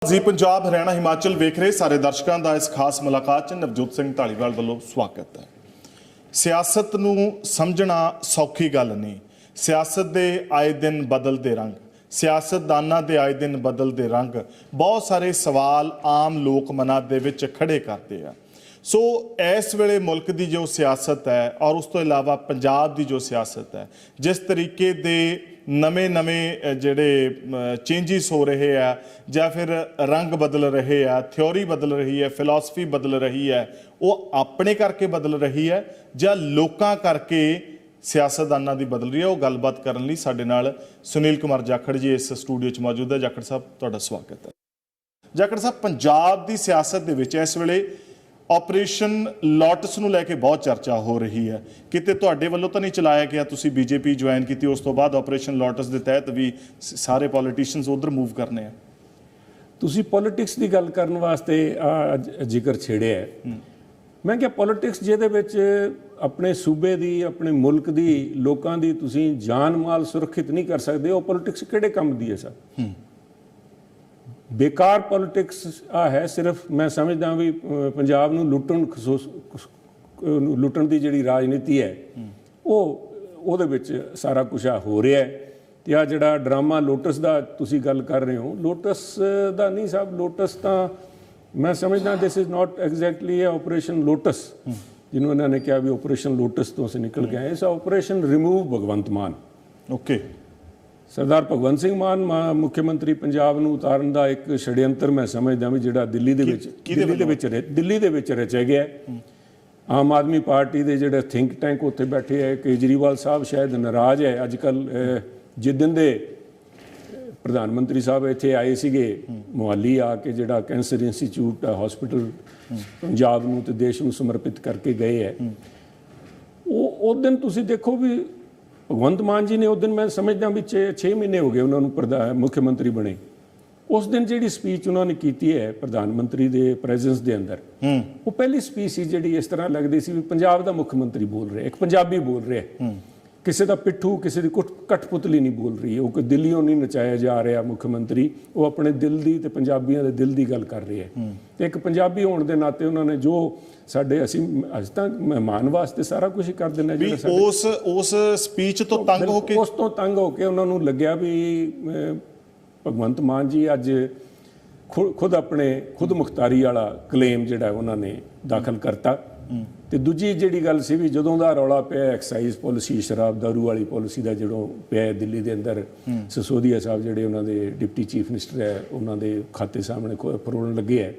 जी पंजाब हरियाणा हिमाचल वेख रहे सारे दर्शकों का इस खास मुलाकात च नवजोत सिंह ढालीवाल वालों स्वागत है। सियासत नूं समझना सौखी गल नहीं। सियासत दे आए दिन बदलते रंग, सियासतदानां दे आए दिन बदलते रंग बहुत सारे सवाल आम लोक मनां दे विच खड़े करते हैं। सो इस वेले मुल्क की जो सियासत है और उस तो इलावा पंजाब की जो सियासत है, जिस तरीके दे नवे नवे जिहड़े चेंजिस हो रहे हैं या फिर रंग बदल रहे हैं, थ्योरी बदल रही है, फिलॉसफी बदल रही है, वो अपने करके बदल रही है या लोकां करके सियासतदानां दी बदल रही है। वो गलबात करन लई साडे नाल सुनील कुमार जाखड़ जी इस स्टूडियो च मौजूद है। जाखड़ साहब तुहाडा स्वागत है। जाखड़ साहब, पंजाब की सियासत दे विच इस वेले ऑपरेशन लोटस नूं लैके बहुत चर्चा हो रही है। किते तुहाडे वल्लों तो नहीं चलाया गया, तुसीं बीजेपी ज्वाइन की, उस तो बाद ऑपरेशन लोटस के तहत भी सारे पॉलिटिशियंस उधर मूव करने हैं। तुसीं पॉलिटिक्स की गल करन वास्ते जिक्र छेड़िया है। मैं क्या पॉलिटिक्स जिहदे विच अपने सूबे की, अपने मुल्क की, लोगों की तुसीं जान माल सुरक्षित नहीं कर सकते, वो पॉलिटिक्स किहड़े काम दी है सर? बेकार पॉलिटिक्स आ है। सिर्फ मैं समझदा भी पंजाब नूं लुट्टण की जिहड़ी राजनीति है वो ਉਹਦੇ ਵਿੱਚ सारा कुछ हो रहा है। तो आ जिहड़ा ड्रामा लोटस का तुसीं गल कर रहे हो, लोटस का नहीं साहब, लोटस तो मैं समझदा this is not exactly A operation lotus जिन्होंने इन्होंने कहा भी ऑपरेशन लोटस तो असीं निकल गए। इस ऑपरेशन रिमूव भगवंत मान। ओके, सरदार भगवंत सिंह मान मुख्यमंत्री पंजाब नूं उतारन का एक षड्यंत्र मैं समझदा भी जिहड़ा दिल्ली दे विच रचिਆ गया। आम आदमी पार्टी के जिहड़े थिंक टैंक उत्थे बैठे है, केजरीवाल साहब शायद नाराज़ है अजकल। जिदन दे प्रधानमंत्री साहब इत्थे आए सीगे मोहाली आके, जिहड़ा कैंसर इंस्टीट्यूट हॉस्पिटल पंजाब नूं ते देश नूं समर्पित करके गए है, उस दिन तुसीं देखो भी भगवंत मान जी ने उस दिन, मैं समझदा भी 6 महीने हो गए उन्होंने मुख्यमंत्री बने। उस दिन जी स्पीच उन्होंने की है प्रधानमंत्री के प्रेजेंस के अंदर, वो पहली स्पीच सी जी इस तरह लगती सी भी पंजाब का मुख्यमंत्री बोल रहे, एक पंजाबी बोल रहे, किसी का पिट्ठू, किसी की कठपुतली नहीं बोल रही है। वो कोई दिल्लियों नहीं नचाया जा रहा मुख्यमंत्री, वो अपने दिल की तो पंजाबियों के दिल की गल कर रही है। तो एक पंजाबी होने के नाते उन्होंने जो साडे असीं अज तक मेहमान वास्ते सारा कुछ ही कर देना। उस स्पीच तो तंग होके, उस तो तंग होके उन्होंने लग्या भी भगवंत मान जी अज खुद अपने खुद मुख्तारी वाला क्लेम जिहड़ा उन्होंने दाखिल करता। तो दूजी जिहड़ी गल सी भी जदों दा रौला पिया एक्साइज पॉलिसी, शराब दारू वाली पॉलिसी का जो पिया दिल्ली के अंदर, सिसोदिया साहब जिहड़े उन्होंने डिप्टी चीफ मिनिस्टर है, उन्होंने खाते सामने फरोड़न लगे है।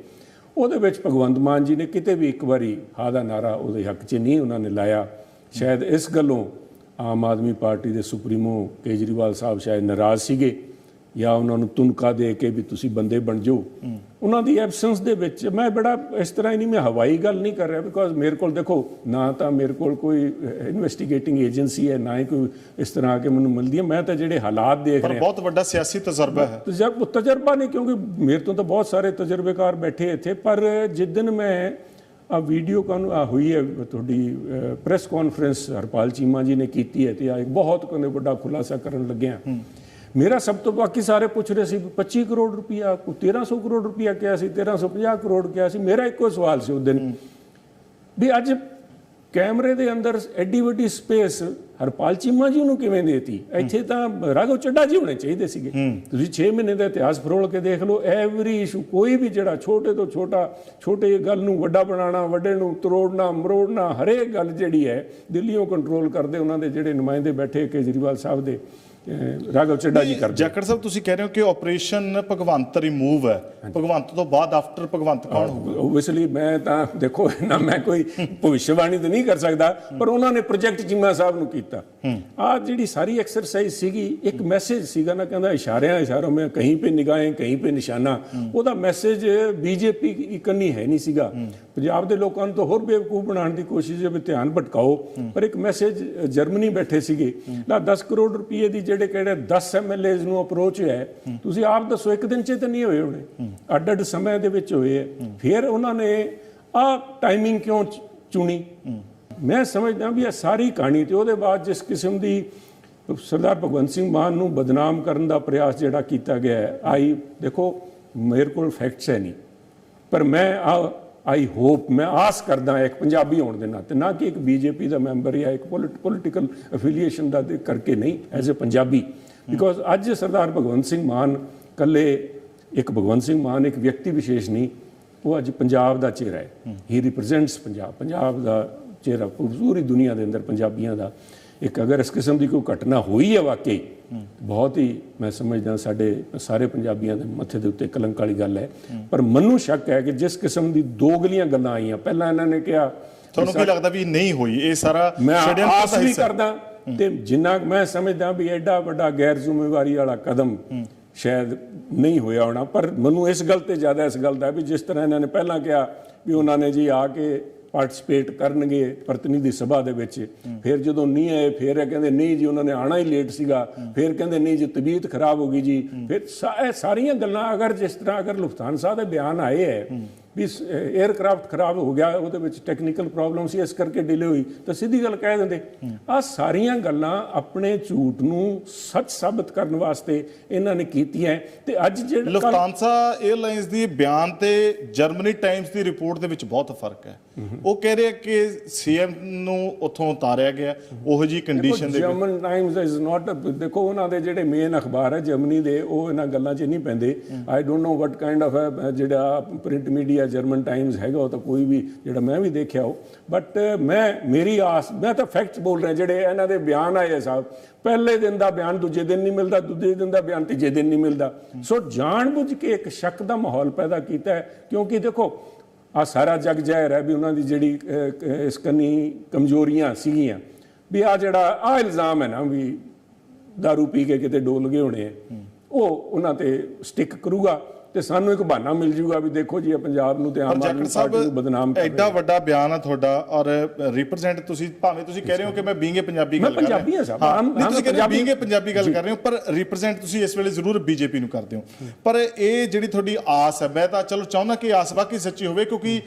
ਉਹਦੇ ਵਿੱਚ ਭਗਵੰਤ ਮਾਨ जी ने किते भी एक बारी हाँ ਦਾ नारा ਉਹਦੇ हक 'ਚ नहीं उन्होंने लाया। शायद इस गलों आम आदमी पार्टी के सुप्रीमो केजरीवाल साहब शायद नाराज़ सीगे या उन्होंने तुनका दे के भी तुसी बंदे बन जाओ। उन्होंने एबसेंस दे विच मैं बड़ा इस तरह ही नहीं, मैं हवाई गल नहीं कर रहा, बिकॉज मेरे को देखो ना तो मेरे को कोई इन्वेस्टिगेटिंग एजेंसी है, ना ही कोई इस तरह के मैंने मिलती है। मैं तो जेडे हालात देख रहा, बहुत बड़ा सियासी तजर्बा है। तजर्बा नहीं, क्योंकि मेरे तो बहुत सारे तजर्बेकार बैठे थे, पर जिस दिन मैं आ वीडियो हुई है थोड़ी प्रेस कॉन्फ्रेंस हरपाल चीमा जी ने की है, तो एक बहुत बड़ा खुलासा करन लगे। मेरा सब तो बाकी सारे पूछ रहे थे 25 करोड़ रुपया, 1300 करोड़ रुपया क्या सी, 1350 करोड़ क्या सी। मेरा एको सवाल से उस दिन भी अज कैमरे के अंदर एडी वड्डी स्पेस हरपाल चीमा जी नूं किवें देती? इत्थे तां राघव चड्ढा जी होने चाहिए सीगे। तुसीं 6 महीने का इतिहास फरोल के देख लो, एवरी इशू कोई भी जिहड़ा छोटे तो छोटा, छोटे गल नूं वड्डा बनाना, वड्डे नूं तरोड़ना मरोड़ना, हरेक गल जिहड़ी है दिल्लीओं कंट्रोल करते उन्होंने जिहड़े नुमाइंदे बैठे केजरीवाल साहब दे, राघव चड्ढा जी कर। जाखड़ साहब तुसीं कह रहे हो कि ऑपरेशन भगवंत रिमूव है, भगवंत तो बाद आफ्टर भगवंत कौन होगा? ओबवियसली मैं तो देखो ना, मैं कोई भविष्यवाणी तो नहीं कर सकता, पर उन्होंने प्रोजेक्ट चीमा साहब नूं कीता। आ जिहड़ी सारी एक्सरसाइज सीगी, एक मैसेज सीगा ना, कहंदा इशारों में कहीं पे निगाहें कहीं पे निशाना। ਉਹਦਾ मैसेज बीजेपी कन्नी है नहीं सीगा, पंजाब के लोगों को तो होर बेवकूफ बनाने की कोशिश है भी ध्यान भटकाओ। पर एक मैसेज जर्मनी बैठे सीगे ना, 10 करोड़ रुपये की ਜਿਹੜੇ ਕਿਹੜੇ 10 MLAs ਨੂੰ ਅਪਰੋਚ ਹੈ, ਤੁਸੀਂ ਆਪ ਦੱਸੋ ਇੱਕ ਦਿਨ 'ਚ ਤਾਂ ਨਹੀਂ ਹੋਏ ਹੋਣੇ, ਅੱਡ-ਅੱਡ ਸਮੇਂ ਦੇ ਵਿੱਚ ਹੋਏ ਹੈ। ਫਿਰ ਉਹਨਾਂ ਨੇ ਆ ਟਾਈਮਿੰਗ ਕਿਉਂ ਚੁਣੀ? ਮੈਂ ਸਮਝਦਾ ਵੀ ਇਹ ਸਾਰੀ ਕਹਾਣੀ ਤੇ ਉਹਦੇ ਬਾਅਦ ਜਿਸ ਕਿਸਮ ਦੀ सरदार भगवंत सिंह मान ਨੂੰ ਬਦਨਾਮ ਕਰਨ ਦਾ ਪ੍ਰयास ਜਿਹੜਾ ਕੀਤਾ ਗਿਆ ਹੈ, ਆਈ ਦੇਖੋ ਮੇਰੇ ਕੋਲ ਫੈਕਟਸ ਹੈ ਨਹੀਂ, ਪਰ ਮੈਂ ਆਈ ਹੋਪ, ਮੈਂ ਆਸ ਕਰਦਾ ਇੱਕ ਪੰਜਾਬੀ ਹੋਣ ਦੇ ਨਾਤੇ, ਨਾ ਕਿ ਇੱਕ ਬੀਜੇਪੀ ਦਾ ਮੈਂਬਰ ਜਾਂ ਇੱਕ ਪੋਲੀਟੀਕਲ ਐਫੀਲੀਏਸ਼ਨ ਦਾ ਕਰਕੇ ਨਹੀਂ, ਐਜ਼ ਅ ਪੰਜਾਬੀ। ਬਿਕੋਜ਼ ਅੱਜ ਸਰਦਾਰ ਭਗਵੰਤ ਸਿੰਘ ਮਾਨ ਇਕੱਲੇ ਇੱਕ ਭਗਵੰਤ ਸਿੰਘ ਮਾਨ ਇੱਕ ਵਿਅਕਤੀ ਵਿਸ਼ੇਸ਼ ਨਹੀਂ, ਉਹ ਅੱਜ ਪੰਜਾਬ ਦਾ ਚਿਹਰਾ ਹੈ। ਹੀ ਰਿਪਰੈਜ਼ੈਂਟਸ ਪੰਜਾਬ ਦਾ ਚਿਹਰਾ ਪੂਰੀ ਦੁਨੀਆ ਦੇ ਅੰਦਰ ਪੰਜਾਬੀਆਂ ਦਾ। ਇੱਕ ਅਗਰ ਇਸ ਕਿਸਮ ਦੀ ਕੋਈ ਘਟਨਾ ਹੋਈ ਹੈ ਵਾਕਈ, ਬਹੁਤ ਹੀ ਮੈਂ ਸਮਝਦਾ ਸਾਡੇ ਸਾਰੇ ਪੰਜਾਬੀਆਂ ਦੇ ਮੱਥੇ ਦੇ ਉੱਤੇ ਕਲੰਕ ਵਾਲੀ ਗੱਲ ਹੈ। ਪਰ ਮੈਨੂੰ ਸ਼ੱਕ ਹੈ ਕਿ ਜਿਸ ਕਿਸਮ ਦੀ ਦੋਗਲੀਆਂ ਗੱਲਾਂ ਆਈਆਂ, ਪਹਿਲਾਂ ਇਹਨਾਂ ਨੇ ਕਿਹਾ, ਤੁਹਾਨੂੰ ਕੀ ਲੱਗਦਾ ਵੀ ਨਹੀਂ ਹੋਈ ਇਹ ਸਾਰਾ ਮੈਂ ਆਸ ਵੀ ਕਰਦਾ, ਤੇ ਜਿੰਨਾ ਮੈਂ ਸਮਝਦਾ ਵੀ ਐਡਾ ਵੱਡਾ ਗੈਰ ਜ਼ਿੰਮੇਵਾਰੀ ਵਾਲਾ ਕਦਮ ਸ਼ਾਇਦ ਨਹੀਂ ਹੋਇਆ ਹੋਣਾ। ਪਰ ਮੈਨੂੰ ਇਸ ਗੱਲ ਤੇ ਜ਼ਿਆਦਾ ਇਸ ਗੱਲ ਦਾ ਵੀ ਜਿਸ ਤਰ੍ਹਾਂ ਇਹਨਾਂ ਨੇ ਪਹਿਲਾਂ ਕਿਹਾ ਵੀ ਉਹਨਾਂ ਨੇ ਜੀ ਆ ਕੇ ਪਾਰਟਿਸਿਪੇਟ ਕਰਨਗੇ ਪ੍ਰਤੀਨਿਧੀ ਸਭਾ ਦੇ ਵਿੱਚ, ਫਿਰ ਜਦੋਂ ਨਹੀਂ ਆਏ ਫਿਰ ਇਹ ਕਹਿੰਦੇ ਨਹੀਂ ਜੀ ਉਹਨਾਂ ਨੇ ਆਉਣਾ ਹੀ ਲੇਟ ਸੀਗਾ, ਫਿਰ ਕਹਿੰਦੇ ਨਹੀਂ ਜੀ ਤਬੀਅਤ ਖਰਾਬ ਹੋ ਗਈ ਜੀ, ਫਿਰ ਸਾਰੀਆਂ ਗੱਲਾਂ ਅਗਰ ਜਿਸ ਤਰ੍ਹਾਂ ਅਗਰ ਲੁਫਤਾਨਸਾ ਦੇ ਬਿਆਨ ਆਏ ਹੈ ਵੀ 에ਅਰਕ੍ਰਾਫਟ ਖਰਾਬ ਹੋ ਗਿਆ, ਉਹਦੇ ਵਿੱਚ ਟੈਕਨੀਕਲ ਪ੍ਰੋਬਲਮ ਸੀ ਇਸ ਕਰਕੇ ਡਿਲੇ ਹੋਈ, ਤਾਂ ਸਿੱਧੀ ਗੱਲ ਕਹਿ ਦਿੰਦੇ। ਆਹ ਸਾਰੀਆਂ ਗੱਲਾਂ ਆਪਣੇ ਝੂਠ ਨੂੰ ਸੱਚ ਸਾਬਤ ਕਰਨ ਵਾਸਤੇ ਇਹਨਾਂ ਨੇ ਕੀਤੀਆਂ। ਤੇ ਅੱਜ ਜਿਹੜਾ ਲੁਫਤਾਨਸਾ 에ਅਰਲਾਈਨਸ ਦੀ ਬਿਆਨ ਤੇ ਜਰਮਨੀ ਟਾਈਮਸ ਦੀ ਰਿਪੋਰਟ ਦੇ ਵਿੱਚ ਬਹੁਤ ਫਰਕ ਹੈ। ਉਹ ਕਹਿ ਰਹੇ ਕਿ ਸੀਐਮ ਨੂੰ ਉੱਥੋਂ ਉਤਾਰਿਆ ਗਿਆ ਉਹੋ ਜੀ ਕੰਡੀਸ਼ਨ ਦੇ ਵਿੱਚ। ਜਰਮਨ ਟਾਈਮਸ ਇਜ਼ ਨਾਟ, ਦੇਖੋ ਉਹਨਾਂ ਦੇ ਜਿਹੜੇ ਮੇਨ ਅਖਬਾਰ ਹੈ ਜਰਮਨੀ ਦੇ, ਉਹ ਇਹਨਾਂ ਗੱਲਾਂ 'ਚ ਨਹੀਂ ਪੈਂਦੇ। I don't know what kind of ਜਿਹੜਾ ਪ੍ਰਿੰਟ ਮੀਡੀਆ ਜਰਮਨ ਟਾਈਮਸ ਹੈਗਾ, ਉਹ ਤਾਂ ਕੋਈ ਵੀ ਜਿਹੜਾ ਮੈਂ ਵੀ ਦੇਖਿਆ ਹੋ। ਬਟ ਮੇਰੀ ਆਸ, ਮੈਂ ਤਾਂ ਫੈਕਟਸ ਬੋਲ ਰਿਹਾ ਜਿਹੜੇ ਇਹਨਾਂ ਦੇ ਬਿਆਨ ਆਏ ਸਾਹਿਬ, ਪਹਿਲੇ ਦਿਨ ਦਾ ਬਿਆਨ ਦੂਜੇ ਦਿਨ ਨਹੀਂ ਮਿਲਦਾ, ਦੂਜੇ ਦਿਨ ਦਾ ਬਿਆਨ ਤੀਜੇ ਦਿਨ ਨਹੀਂ ਮਿਲਦਾ। ਸੋ ਜਾਣਬੁੱਝ ਕੇ ਇੱਕ ਸ਼ੱਕ ਦਾ ਮਾਹੌਲ ਪੈਦਾ ਕੀਤਾ ਹੈ, ਕਿਉਂਕਿ ਦੇਖੋ ਆ ਸਾਰਾ ਜਗ ਜ਼ਾਹਿਰ ਹੈ ਵੀ ਉਹਨਾਂ ਦੀ ਜਿਹੜੀ ਇਸ ਕੰਨੀ ਕਮਜ਼ੋਰੀਆਂ ਸੀਗੀਆਂ, ਵੀ ਆ ਜਿਹੜਾ ਆ ਇਲਜ਼ਾਮ ਹੈ ਨਾ ਵੀ ਦਾਰੂ ਪੀ ਕੇ ਕਿਤੇ ਡੋਲ ਗਏ ਹੋਣੇ ਹੈ, ਉਹ ਉਹਨਾਂ ਤੇ ਸਟਿਕ ਕਰੂਗਾ ਤੇ ਸਾਨੂੰ ਇੱਕ ਬਹਾਨਾ ਮਿਲ ਜੂਗਾ ਵੀ ਦੇਖੋ ਜੀ ਇਹ ਪੰਜਾਬ ਨੂੰ ਤੇ ਆਮ ਆਦਮੀ ਪਾਰਟੀ ਨੂੰ ਬਦਨਾਮ ਕਰ ਰਿਹਾ। ਐਡਾ ਵੱਡਾ ਬਿਆਨ ਆ ਤੁਹਾਡਾ, ਔਰ ਰਿਪਰੈਜ਼ੈਂਟ ਤੁਸੀਂ ਭਾਵੇਂ ਤੁਸੀਂ ਕਹਿ ਰਹੇ ਹੋ ਕਿ ਮੈਂ ਬੀਂਗੇ ਪੰਜਾਬੀ ਗੱਲ ਕਰ ਰਿਹਾ, ਪੰਜਾਬੀ ਹਾਂ ਸਾਹਿਬ, ਹਾਂ ਤੁਸੀਂ ਕਹਿੰਦੇ ਬੀਂਗੇ ਪੰਜਾਬੀ ਗੱਲ ਕਰ ਰਹੇ ਹੋ, ਪਰ ਰਿਪਰੈਜ਼ੈਂਟ ਤੁਸੀਂ ਇਸ ਵੇਲੇ ਜ਼ਰੂਰ ਬੀਜੇਪੀ ਨੂੰ ਕਰਦੇ ਹੋ। ਪਰ ਇਹ ਜਿਹੜੀ ਤੁਹਾਡੀ ਆਸ ਹੈ, ਮੈਂ ਤਾਂ ਚਲੋ ਚਾਹੁੰਦਾ ਕਿ ਆਸ ਵਾਕਈ ਸੱਚੀ ਹੋਵੇ, ਕਿਉਂਕਿ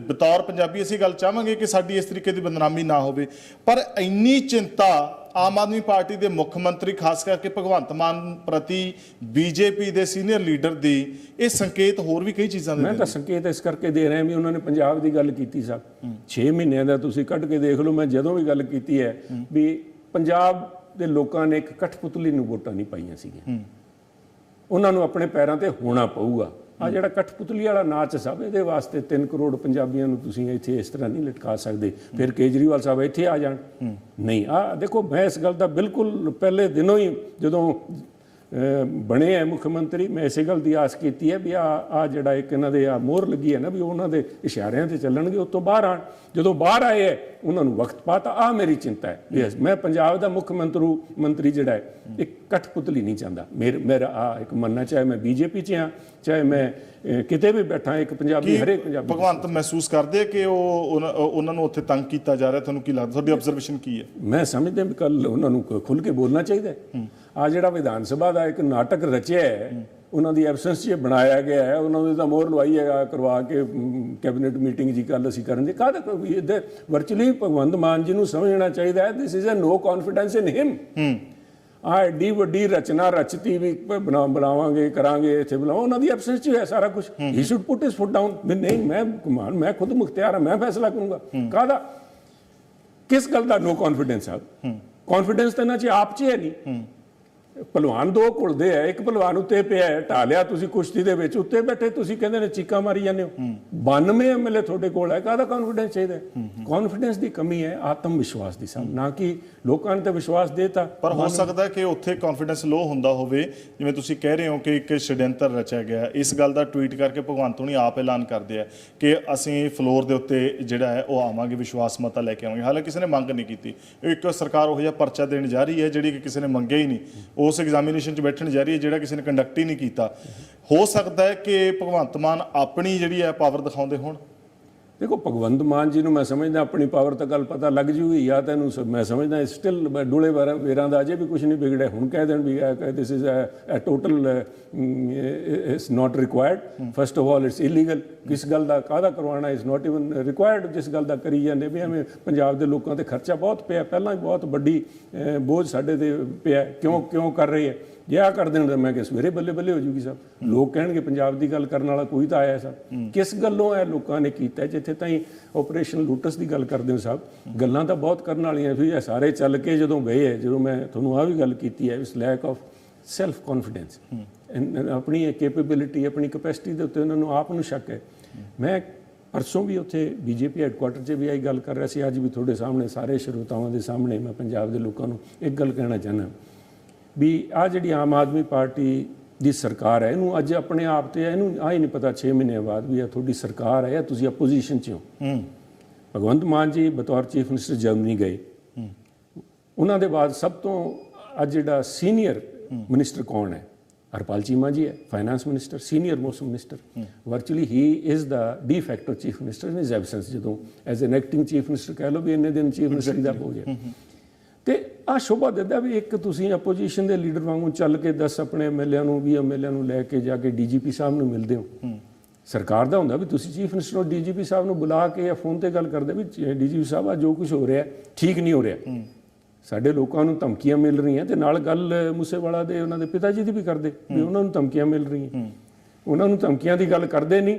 ਬਤੌਰ ਪੰਜਾਬੀ ਅਸੀਂ ਗੱਲ ਚਾਹਾਂਗੇ ਕਿ ਸਾਡੀ ਇਸ ਤਰੀਕੇ ਦੀ ਬਦਨਾਮੀ ਨਾ ਹੋਵੇ। ਪਰ ਇੰਨੀ ਚਿੰਤਾ ਆਮ ਆਦਮੀ ਪਾਰਟੀ ਦੇ ਮੁੱਖ ਮੰਤਰੀ ਖਾਸ ਕਰਕੇ ਭਗਵੰਤ ਮਾਨ ਪ੍ਰਤੀ ਬੀਜੇਪੀ ਦੇ ਸੀਨੀਅਰ ਲੀਡਰ ਦੀ, ਇਹ ਸੰਕੇਤ ਹੋਰ ਵੀ ਕਈ ਚੀਜ਼ਾਂ ਦੇ। ਮੈਂ ਤਾਂ ਸੰਕੇਤ ਇਸ ਕਰਕੇ ਦੇ ਰਿਹਾ ਵੀ ਉਹਨਾਂ ਨੇ ਪੰਜਾਬ ਦੀ ਗੱਲ ਕੀਤੀ ਸਭ 6 ਮਹੀਨਿਆਂ ਦਾ ਤੁਸੀਂ ਕੱਢ ਕੇ ਦੇਖ ਲਓ। ਮੈਂ ਜਦੋਂ ਵੀ ਗੱਲ ਕੀਤੀ ਹੈ ਵੀ ਪੰਜਾਬ ਦੇ ਲੋਕਾਂ ਨੇ ਇੱਕ ਕਠਪੁਤਲੀ ਨੂੰ ਵੋਟਾਂ ਨਹੀਂ ਪਾਈਆਂ ਸੀਗੀਆਂ, ਉਹਨਾਂ ਨੂੰ ਆਪਣੇ ਪੈਰਾਂ ਤੇ ਹੋਣਾ ਪਊਗਾ। ਆ ਜਿਹੜਾ ਕਠਪੁਤਲੀ ਵਾਲਾ ਨਾਚ ਸਭ, ਇਹਦੇ ਵਾਸਤੇ 3 ਕਰੋੜ ਪੰਜਾਬੀਆਂ ਨੂੰ ਤੁਸੀਂ ਇੱਥੇ ਇਸ ਤਰ੍ਹਾਂ ਨਹੀਂ ਲਟਕਾ ਸਕਦੇ, ਫਿਰ ਕੇਜਰੀਵਾਲ ਸਾਹਿਬ ਇੱਥੇ ਆ ਜਾਣ। ਨਹੀਂ, ਆ ਦੇਖੋ ਮੈਂ ਇਸ ਗੱਲ ਦਾ ਬਿਲਕੁਲ ਪਹਿਲੇ ਦਿਨੋਂ ਹੀ ਜਦੋਂ ਬਣੇ ਹੈ ਮੁੱਖ ਮੰਤਰੀ, ਮੈਂ ਇਸੇ ਗੱਲ ਦੀ ਆਸ ਕੀਤੀ ਹੈ ਵੀ ਆ ਜਿਹੜਾ ਇੱਕ ਇਹਨਾਂ ਦੇ ਆ ਮੋਹਰ ਲੱਗੀ ਹੈ ਨਾ ਵੀ ਉਹਨਾਂ ਦੇ ਇਸ਼ਾਰਿਆਂ ਤੇ ਚੱਲਣਗੇ, ਉਸ ਤੋਂ ਬਾਹਰ ਆਣ। ਜਦੋਂ ਬਾਹਰ ਆਏ ਹੈ ਉਹਨਾਂ ਨੂੰ ਵਕਤ ਪਾਤਾ। ਆ ਮੇਰੀ ਚਿੰਤਾ ਹੈ ਵੀ ਮੈਂ ਪੰਜਾਬ ਦਾ ਮੁੱਖ ਮੰਤਰੀ ਜਿਹੜਾ ਹੈ ਇੱਕ ਕਠਪੁਤਲੀ ਨਹੀਂ ਚਾਹੁੰਦਾ। ਮੇਰਾ ਆ ਇੱਕ ਮੰਨਣਾ, ਚਾਹੇ ਮੈਂ ਬੀਜੇਪੀ 'ਚ ਹਾਂ ਚਾਹੇ ਮੈਂ ਕਿਤੇ ਵੀ ਬੈਠਾ, ਇੱਕ ਪੰਜਾਬੀ ਹਰੇਕ ਪੰਜਾਬੀ। ਭਗਵੰਤ ਮਹਿਸੂਸ ਕਰਦੇ ਕਿ ਉਹਨਾਂ ਨੂੰ ਉੱਥੇ ਤੰਗ ਕੀਤਾ ਜਾ ਰਿਹਾ? ਤੁਹਾਨੂੰ ਕੀ ਲੱਗਦਾ, ਤੁਹਾਡੀ ਆਬਜ਼ਰਵੇਸ਼ਨ ਕੀ ਹੈ? ਮੈਂ ਸਮਝਦਾ ਵੀ ਕੱਲ ਉਹਨਾਂ ਨੂੰ ਖੁੱਲ੍ਹ ਕੇ ਬੋਲਣਾ ਚਾਹੀਦਾ। ਆ ਜਿਹੜਾ ਵਿਧਾਨ ਸਭਾ ਦਾ ਇੱਕ ਨਾਟਕ ਰਚਿਆ ਹੈ, ਉਹਨਾਂ ਦੀ ਐਬਸੈਂਸ 'ਚ ਬਣਾਇਆ ਗਿਆ ਹੈ, ਉਹਨਾਂ ਦੀ ਤਾਂ ਮੋਹਰ ਲਵਾਈ ਹੈ ਕਰਵਾ ਕੇ ਕੈਬਨਿਟ ਮੀਟਿੰਗ ਜੀ ਕੱਲ ਅਸੀਂ ਕਰਨ ਦੀ ਕਾਹਦਾ ਕੋਈ ਇੱਧਰ ਵਰਚੁਅਲੀ ਭਗਵੰਤ ਮਾਨ ਜੀ ਨੂੰ ਸਮਝਣਾ ਚਾਹੀਦਾ ਹੈ ਦਿਸ ਇਜ਼ ਅ ਨੋ ਕੌਨਫੀਡੈਂਸ ਇਨ ਹਿਮ। ਆ ਐਡੀ ਵੱਡੀ ਰਚਨਾ ਰਚਤੀ ਵੀ ਬਣਾਵਾਂਗੇ ਕਰਾਂਗੇ, ਇੱਥੇ ਬੁਲਾਓ, ਉਹਨਾਂ ਦੀ ਐਬਸੈਂਸ 'ਚ ਹੈ ਸਾਰਾ ਕੁਝ। He should put his foot down. ਨਹੀਂ, ਮੈਂ ਖੁਦ ਮੁਖਤਿਆਰ ਹਾਂ, ਮੈਂ ਫੈਸਲਾ ਕਰੂੰਗਾ। ਕਾਹਦਾ, ਕਿਸ ਗੱਲ ਦਾ ਨੋ ਕੌਨਫੀਡੈਂਸ ਆ? ਕੌਨਫੀਡੈਂਸ ਤਾਂ ਇਹਨਾਂ 'ਚ ਆਪ 'ਚ ਹੈ ਨਹੀਂ। ਭਲਵਾਨ ਦੋ ਘੁਲਦੇ ਹੈ, ਇੱਕ ਭਲਵਾਨ ਉੱਤੇ ਪਿਆ ਹੈ, ਢਾਲਿਆ ਤੁਸੀਂ ਕੁਸ਼ਤੀ ਦੇ ਵਿੱਚ, ਉੱਤੇ ਬੈਠੇ ਤੁਸੀਂ ਕਹਿੰਦੇ ਨੇ ਚੀਕਾਂ ਮਾਰੀ ਜਾਂਦੇ ਹੋ। 92 ਐਮਐਲਏ ਤੁਹਾਡੇ ਕੋਲ ਹੈ, ਕਾਹਦਾ ਕੌਨਫੀਡੈਂਸ ਚਾਹੀਦਾ? ਕੌਨਫੀਡੈਂਸ ਦੀ ਕਮੀ ਹੈ, ਆਤਮ ਵਿਸ਼ਵਾਸ ਦੀ ਸਾਨੂੰ, ਨਾ ਕਿ ਲੋਕਾਂ ਨੇ ਤਾਂ ਵਿਸ਼ਵਾਸ ਦੇਤਾ। ਪਰ ਹੋ ਸਕਦਾ ਕਿ ਉੱਥੇ ਕੌਨਫੀਡੈਂਸ ਲੋ ਹੁੰਦਾ ਹੋਵੇ, ਜਿਵੇਂ ਤੁਸੀਂ ਕਹਿ ਰਹੇ ਹੋ ਕਿ ਇੱਕ ਛੜਯੰਤਰ ਰਚਿਆ ਗਿਆ। ਇਸ ਗੱਲ ਦਾ ਟਵੀਟ ਕਰਕੇ ਭਗਵੰਤ ਹੁਣੀ ਆਪ ਐਲਾਨ ਕਰਦੇ ਆ ਕਿ ਅਸੀਂ ਫਲੋਰ ਦੇ ਉੱਤੇ ਜਿਹੜਾ ਹੈ ਉਹ ਆਵਾਂਗੇ, ਵਿਸ਼ਵਾਸ ਮਤਾ ਲੈ ਕੇ ਆਵਾਂਗੇ। ਹਾਲਾਂਕਿ ਕਿਸੇ ਨੇ ਮੰਗ ਨਹੀਂ ਕੀਤੀ। ਇੱਕ ਸਰਕਾਰ ਉਹ ਜਿਹਾ ਪਰਚਾ ਦੇਣ ਜਾ ਰਹੀ ਹੈ ਜਿਹੜੀ ਕਿ ਕਿਸੇ ਨੇ ਮੰਗਿਆ ਹੀ ਨਹੀਂ, ਉਸ ਐਗਜ਼ਾਮੀਨੇਸ਼ਨ 'ਚ ਬੈਠਣ ਜਾ ਰਹੀ ਹੈ ਜਿਹੜਾ ਕਿਸੇ ਨੇ ਕੰਡਕਟ ਹੀ ਨਹੀਂ ਕੀਤਾ। ਹੋ ਸਕਦਾ ਹੈ ਕਿ ਭਗਵੰਤ ਮਾਨ ਆਪਣੀ ਜਿਹੜੀ ਹੈ ਪਾਵਰ ਦਿਖਾਉਂਦੇ ਹੋਣ। ਦੇਖੋ ਭਗਵੰਤ ਮਾਨ ਜੀ ਨੂੰ ਮੈਂ ਸਮਝਦਾ ਆਪਣੀ ਪਾਵਰ ਤਾਂ ਗੱਲ ਪਤਾ ਲੱਗ ਜੂਗੀ, ਜਾਂ ਤੈਨੂੰ ਮੈਂ ਸਮਝਦਾ ਸਟਿਲ ਡੂਲੇ ਵੇਰਾਂ ਦਾ ਅਜੇ ਵੀ ਕੁਝ ਨਹੀਂ ਵਿਗੜਿਆ। ਹੁਣ ਕਹਿ ਦੇਣ ਵੀ this is a total it's not required. First of all it's illegal. ਕਿਸ ਗੱਲ ਦਾ ਕਾਹਦਾ ਕਰਵਾਉਣਾ, ਇਜ਼ ਨਾਟ ਇਵਨ ਰਿਕੁਆਇਰਡ। ਜਿਸ ਗੱਲ ਦਾ ਕਰੀ ਜਾਂਦੇ ਵੀ ਐਵੇਂ ਪੰਜਾਬ ਦੇ ਲੋਕਾਂ ਤੇ ਖਰਚਾ ਬਹੁਤ ਪਿਆ, ਪਹਿਲਾਂ ਹੀ ਬਹੁਤ ਵੱਡੀ ਬੋਝ ਸਾਡੇ ਤੇ ਪਿਆ, ਕਿਉਂ ਕਰ ਰਹੇ ਹੈ। ਜੇ ਆਹ ਕਰ ਦੇਣ ਤਾਂ ਮੈਂ ਕਿ ਸਵੇਰੇ ਬੱਲੇ ਬੱਲੇ ਹੋ ਜੂਗੀ ਸਾਹਿਬ। ਲੋਕ ਕਹਿਣਗੇ ਪੰਜਾਬ ਦੀ ਗੱਲ ਕਰਨ ਵਾਲਾ ਕੋਈ ਤਾਂ ਆਇਆ ਸਾਹਿਬ। ਕਿਸ ਗੱਲੋਂ ਇਹ ਲੋਕਾਂ ਨੇ ਕੀਤਾ? ਜਿੱਥੇ ਤਾਈਂ ਆਪਰੇਸ਼ਨ ਲੋਟਸ ਦੀ ਗੱਲ ਕਰਦੇ ਹੋ ਸਾਹਿਬ, ਗੱਲਾਂ ਤਾਂ ਬਹੁਤ ਕਰਨ ਵਾਲੀਆਂ ਸੀ। ਇਹ ਸਾਰੇ ਚੱਲ ਕੇ ਜਦੋਂ ਗਏ ਹੈ, ਜਦੋਂ ਮੈਂ ਤੁਹਾਨੂੰ ਆਹ ਵੀ ਗੱਲ ਕੀਤੀ ਹੈ, ਇਸ ਲੈਕ ਆਫ ਸੈਲਫ ਕੌਨਫੀਡੈਂਸ, ਆਪਣੀ ਕੈਪੇਬਿਲਿਟੀ, ਆਪਣੀ ਕਪੈਸਿਟੀ ਦੇ ਉੱਤੇ ਉਹਨਾਂ ਨੂੰ ਆਪ ਨੂੰ ਸ਼ੱਕ ਹੈ। ਮੈਂ ਪਰਸੋਂ ਵੀ ਉੱਥੇ ਬੀਜੇਪੀ ਹੈੱਡਕੁਆਟਰ 'ਚ ਵੀ ਆਹੀ ਗੱਲ ਕਰ ਰਿਹਾ ਸੀ, ਅੱਜ ਵੀ ਤੁਹਾਡੇ ਸਾਹਮਣੇ ਸਾਰੇ ਸਰੋਤਾਵਾਂ ਦੇ ਸਾਹਮਣੇ ਮੈਂ ਪੰਜਾਬ ਦੇ ਲੋਕਾਂ ਨੂੰ ਇੱਕ ਗੱਲ ਕਹਿਣਾ ਚਾਹੁੰਦਾ ਵੀ ਆਹ ਜਿਹੜੀ ਆਮ ਆਦਮੀ ਪਾਰਟੀ ਦੀ ਸਰਕਾਰ ਹੈ, ਇਹਨੂੰ ਅੱਜ ਆਪਣੇ ਆਪ ਤੇ ਇਹਨੂੰ ਆਹ ਹੀ ਨਹੀਂ ਪਤਾ 6 ਮਹੀਨਿਆਂ ਬਾਅਦ ਵੀ ਇਹ ਤੁਹਾਡੀ ਸਰਕਾਰ ਹੈ, ਤੁਸੀਂ ਆਪੋਜੀਸ਼ਨ 'ਚ ਹੋ। ਭਗਵੰਤ ਮਾਨ ਜੀ ਬਤੌਰ ਚੀਫ ਮਿਨਿਸਟਰ ਜਰਮਨੀ ਗਏ, ਉਹਨਾਂ ਦੇ ਬਾਅਦ ਸਭ ਤੋਂ ਅੱਜ ਜਿਹੜਾ ਸੀਨੀਅਰ ਮਿਨਿਸਟਰ ਕੌਣ ਹੈ? ਹਰਪਾਲ ਚੀਮਾ ਜੀ ਹੈ, finance minister, senior most minister. Virtually he is the de facto chief minister in his absence. ਜਦੋਂ as an acting chief minister ਕਹਿ ਲਓ ਵੀ ਇੰਨੇ ਦਿਨ ਚੀਫ ਮਿਨਿਸਟਰ ਦਾ ਹੋ ਗਿਆ। ਤੇ ਆਹ ਸ਼ੋਭਾ ਦਿੰਦਾ ਵੀ ਇੱਕ ਤੁਸੀਂ ਆਪੋਜੀਸ਼ਨ ਦੇ ਲੀਡਰ ਵਾਂਗੂ ਚੱਲ ਕੇ 10 ਆਪਣੇ ਐਮਐਲਏ ਨੂੰ 20 ਐਮਐਲਏ ਨੂੰ ਲੈ ਕੇ ਜਾ ਕੇ ਡੀਜੀਪੀ ਸਾਹਿਬ ਨੂੰ ਮਿਲਦੇ ਹੋ। ਸਰਕਾਰ ਦਾ ਹੁੰਦਾ ਵੀ ਤੁਸੀਂ ਚੀਫ ਮਿਨਿਸਟਰ ਹੋ, ਡੀਜੀਪੀ ਸਾਹਿਬ ਨੂੰ ਬੁਲਾ ਕੇ ਜਾਂ ਫੋਨ ਤੇ ਗੱਲ ਕਰਦੇ ਵੀ ਡੀਜੀਪੀ ਸਾਹਿਬ ਆ ਜੋ ਕੁਝ ਹੋ ਰਿਹਾ ਠੀਕ ਨਹੀਂ ਹੋ ਰਿਹਾ, ਸਾਡੇ ਲੋਕਾਂ ਨੂੰ ਧਮਕੀਆਂ ਮਿਲ ਰਹੀਆਂ। ਤੇ ਨਾਲ ਗੱਲ ਮੂਸੇਵਾਲਾ ਦੇ ਉਹਨਾਂ ਦੇ ਪਿਤਾ ਜੀ ਦੀ ਵੀ ਕਰਦੇ ਵੀ ਉਹਨਾਂ ਨੂੰ ਧਮਕੀਆਂ ਮਿਲ ਰਹੀਆਂ। ਉਹਨਾਂ ਨੂੰ ਧਮਕੀਆਂ ਦੀ ਗੱਲ ਕਰਦੇ ਨਹੀਂ,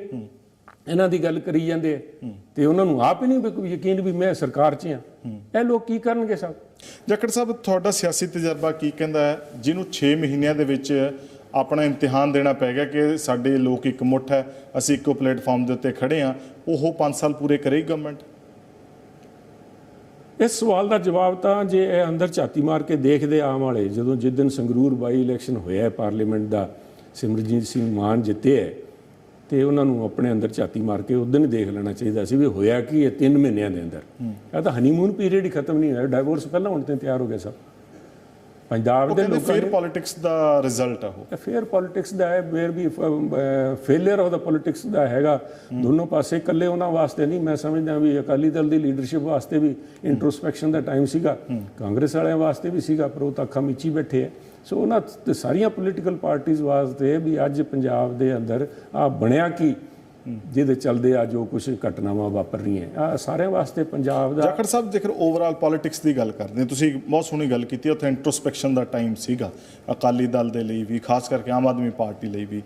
ਇਹਨਾਂ ਦੀ ਗੱਲ ਕਰੀ ਜਾਂਦੇ ਆ ਤੇ ਉਹਨਾਂ ਨੂੰ ਆਪ ਹੀ ਨਹੀਂ ਕੋਈ ਯਕੀਨ ਵੀ ਮੈਂ ਸਰਕਾਰ 'ਚ ਹਾਂ। ਇਹ ਲੋਕ ਕੀ ਕਰਨਗੇ ਸਾਹਿਬ? ਜਾਖੜ ਸਾਹਿਬ, ਤੁਹਾਡਾ ਸਿਆਸੀ ਤਜਰਬਾ ਕੀ ਕਹਿੰਦਾ ਹੈ, ਜਿਹਨੂੰ 6 ਮਹੀਨਿਆਂ ਦੇ ਵਿੱਚ ਆਪਣਾ ਇਮਤਿਹਾਨ ਦੇਣਾ ਪੈ ਗਿਆ ਕਿ ਸਾਡੇ ਲੋਕ ਇੱਕ ਮੁੱਠ ਹੈ, ਅਸੀਂ ਇੱਕੋ ਪਲੇਟਫਾਰਮ ਦੇ ਉੱਤੇ ਖੜੇ ਹਾਂ, ਉਹ 5 ਸਾਲ ਪੂਰੇ ਕਰੇਗੀ ਗਵਰਨਮੈਂਟ? ਇਸ ਸਵਾਲ ਦਾ ਜਵਾਬ ਤਾਂ ਜੇ ਇਹ ਅੰਦਰ ਝਾਤੀ ਮਾਰ ਕੇ ਦੇਖਦੇ ਆਮ ਵਾਲੇ, ਜਦੋਂ ਜਿਸ ਦਿਨ ਸੰਗਰੂਰ ਬਾਈ ਇਲੈਕਸ਼ਨ ਹੋਇਆ ਪਾਰਲੀਮੈਂਟ ਦਾ, ਸਿਮਰਜੀਤ ਸਿੰਘ ਮਾਨ ਜਿੱਤੇ ਹੈ ਤੇ ਉਹਨਾਂ ਨੂੰ ਆਪਣੇ ਅੰਦਰ ਝਾਤੀ ਮਾਰ ਕੇ ਉਸ ਦਿਨ ਦੇਖ ਲੈਣਾ ਚਾਹੀਦਾ ਸੀ ਵੀ ਹੋਇਆ ਕੀ ਇਹ 3 ਮਹੀਨਿਆਂ ਦੇ ਅੰਦਰ। ਇਹ ਤਾਂ ਹਨੀਮੂਨ ਪੀਰੀਅਡ ਹੀ ਖਤਮ ਨਹੀਂ ਹੋਇਆ, ਡਾਈਵੋਰਸ ਪਹਿਲਾਂ ਹੁਣ ਤੇ ਤਿਆਰ ਹੋ ਗਿਆ ਸਭ। ਪੰਜਾਬ ਦੇ ਲੋਕਾਂ ਫੇਅਰ ਪੋਲਿਟਿਕਸ ਦਾ ਰਿਜ਼ਲਟ ਆ ਉਹ। ਫੇਅਰ ਪੋਲਿਟਿਕਸ ਦਾ ਹੈ, ਵੇਅਰ ਵੀ ਫੇਲਿਅਰ ਆਫ ਦਾ ਪੋਲਿਟਿਕਸ ਦਾ ਹੈਗਾ ਦੋਨੋਂ ਪਾਸੇ। ਇਕੱਲੇ ਉਹਨਾਂ ਵਾਸਤੇ ਨਹੀਂ, ਮੈਂ ਸਮਝਦਾ ਵੀ ਅਕਾਲੀ ਦਲ ਦੀ ਲੀਡਰਸ਼ਿਪ ਵਾਸਤੇ ਵੀ ਇੰਟਰੋਸਪੈਕਸ਼ਨ ਦਾ ਟਾਈਮ ਸੀਗਾ, ਕਾਂਗਰਸ ਵਾਲਿਆਂ ਵਾਸਤੇ ਵੀ ਸੀਗਾ, ਪਰ ਉਹ ਤਾਂ ਅੱਖਾਂ ਮੀਚੀ ਬੈਠੇ ਹੈ। ਸੋ ਉਹਨਾਂ ਸਾਰੀਆਂ ਪੋਲੀਟੀਕਲ ਪਾਰਟੀਜ਼ ਵਾਸਤੇ ਵੀ ਅੱਜ ਪੰਜਾਬ ਦੇ ਅੰਦਰ ਆ ਬਣਿਆ ਕੀ ਜਿਹਦੇ ਚੱਲਦੇ ਆ ਜੋ ਕੁਝ ਘਟਨਾਵਾਂ ਵਾਪਰ ਰਹੀਆਂ, ਆ ਸਾਰਿਆਂ ਵਾਸਤੇ ਪੰਜਾਬ ਦਾ। ਜਾਖੜ ਸਾਹਿਬ, ਜੇਕਰ ਓਵਰਆਲ ਪੋਲਿਟਿਕਸ ਦੀ ਗੱਲ ਕਰਦੇ ਹਾਂ, ਤੁਸੀਂ ਬਹੁਤ ਸੋਹਣੀ ਗੱਲ ਕੀਤੀ, ਉੱਥੇ ਇੰਟਰੋਸਪੈਕਸ਼ਨ ਦਾ ਟਾਈਮ ਸੀਗਾ ਅਕਾਲੀ ਦਲ ਦੇ ਲਈ ਵੀ, ਖਾਸ ਕਰਕੇ ਆਮ ਆਦਮੀ ਪਾਰਟੀ ਲਈ ਵੀ।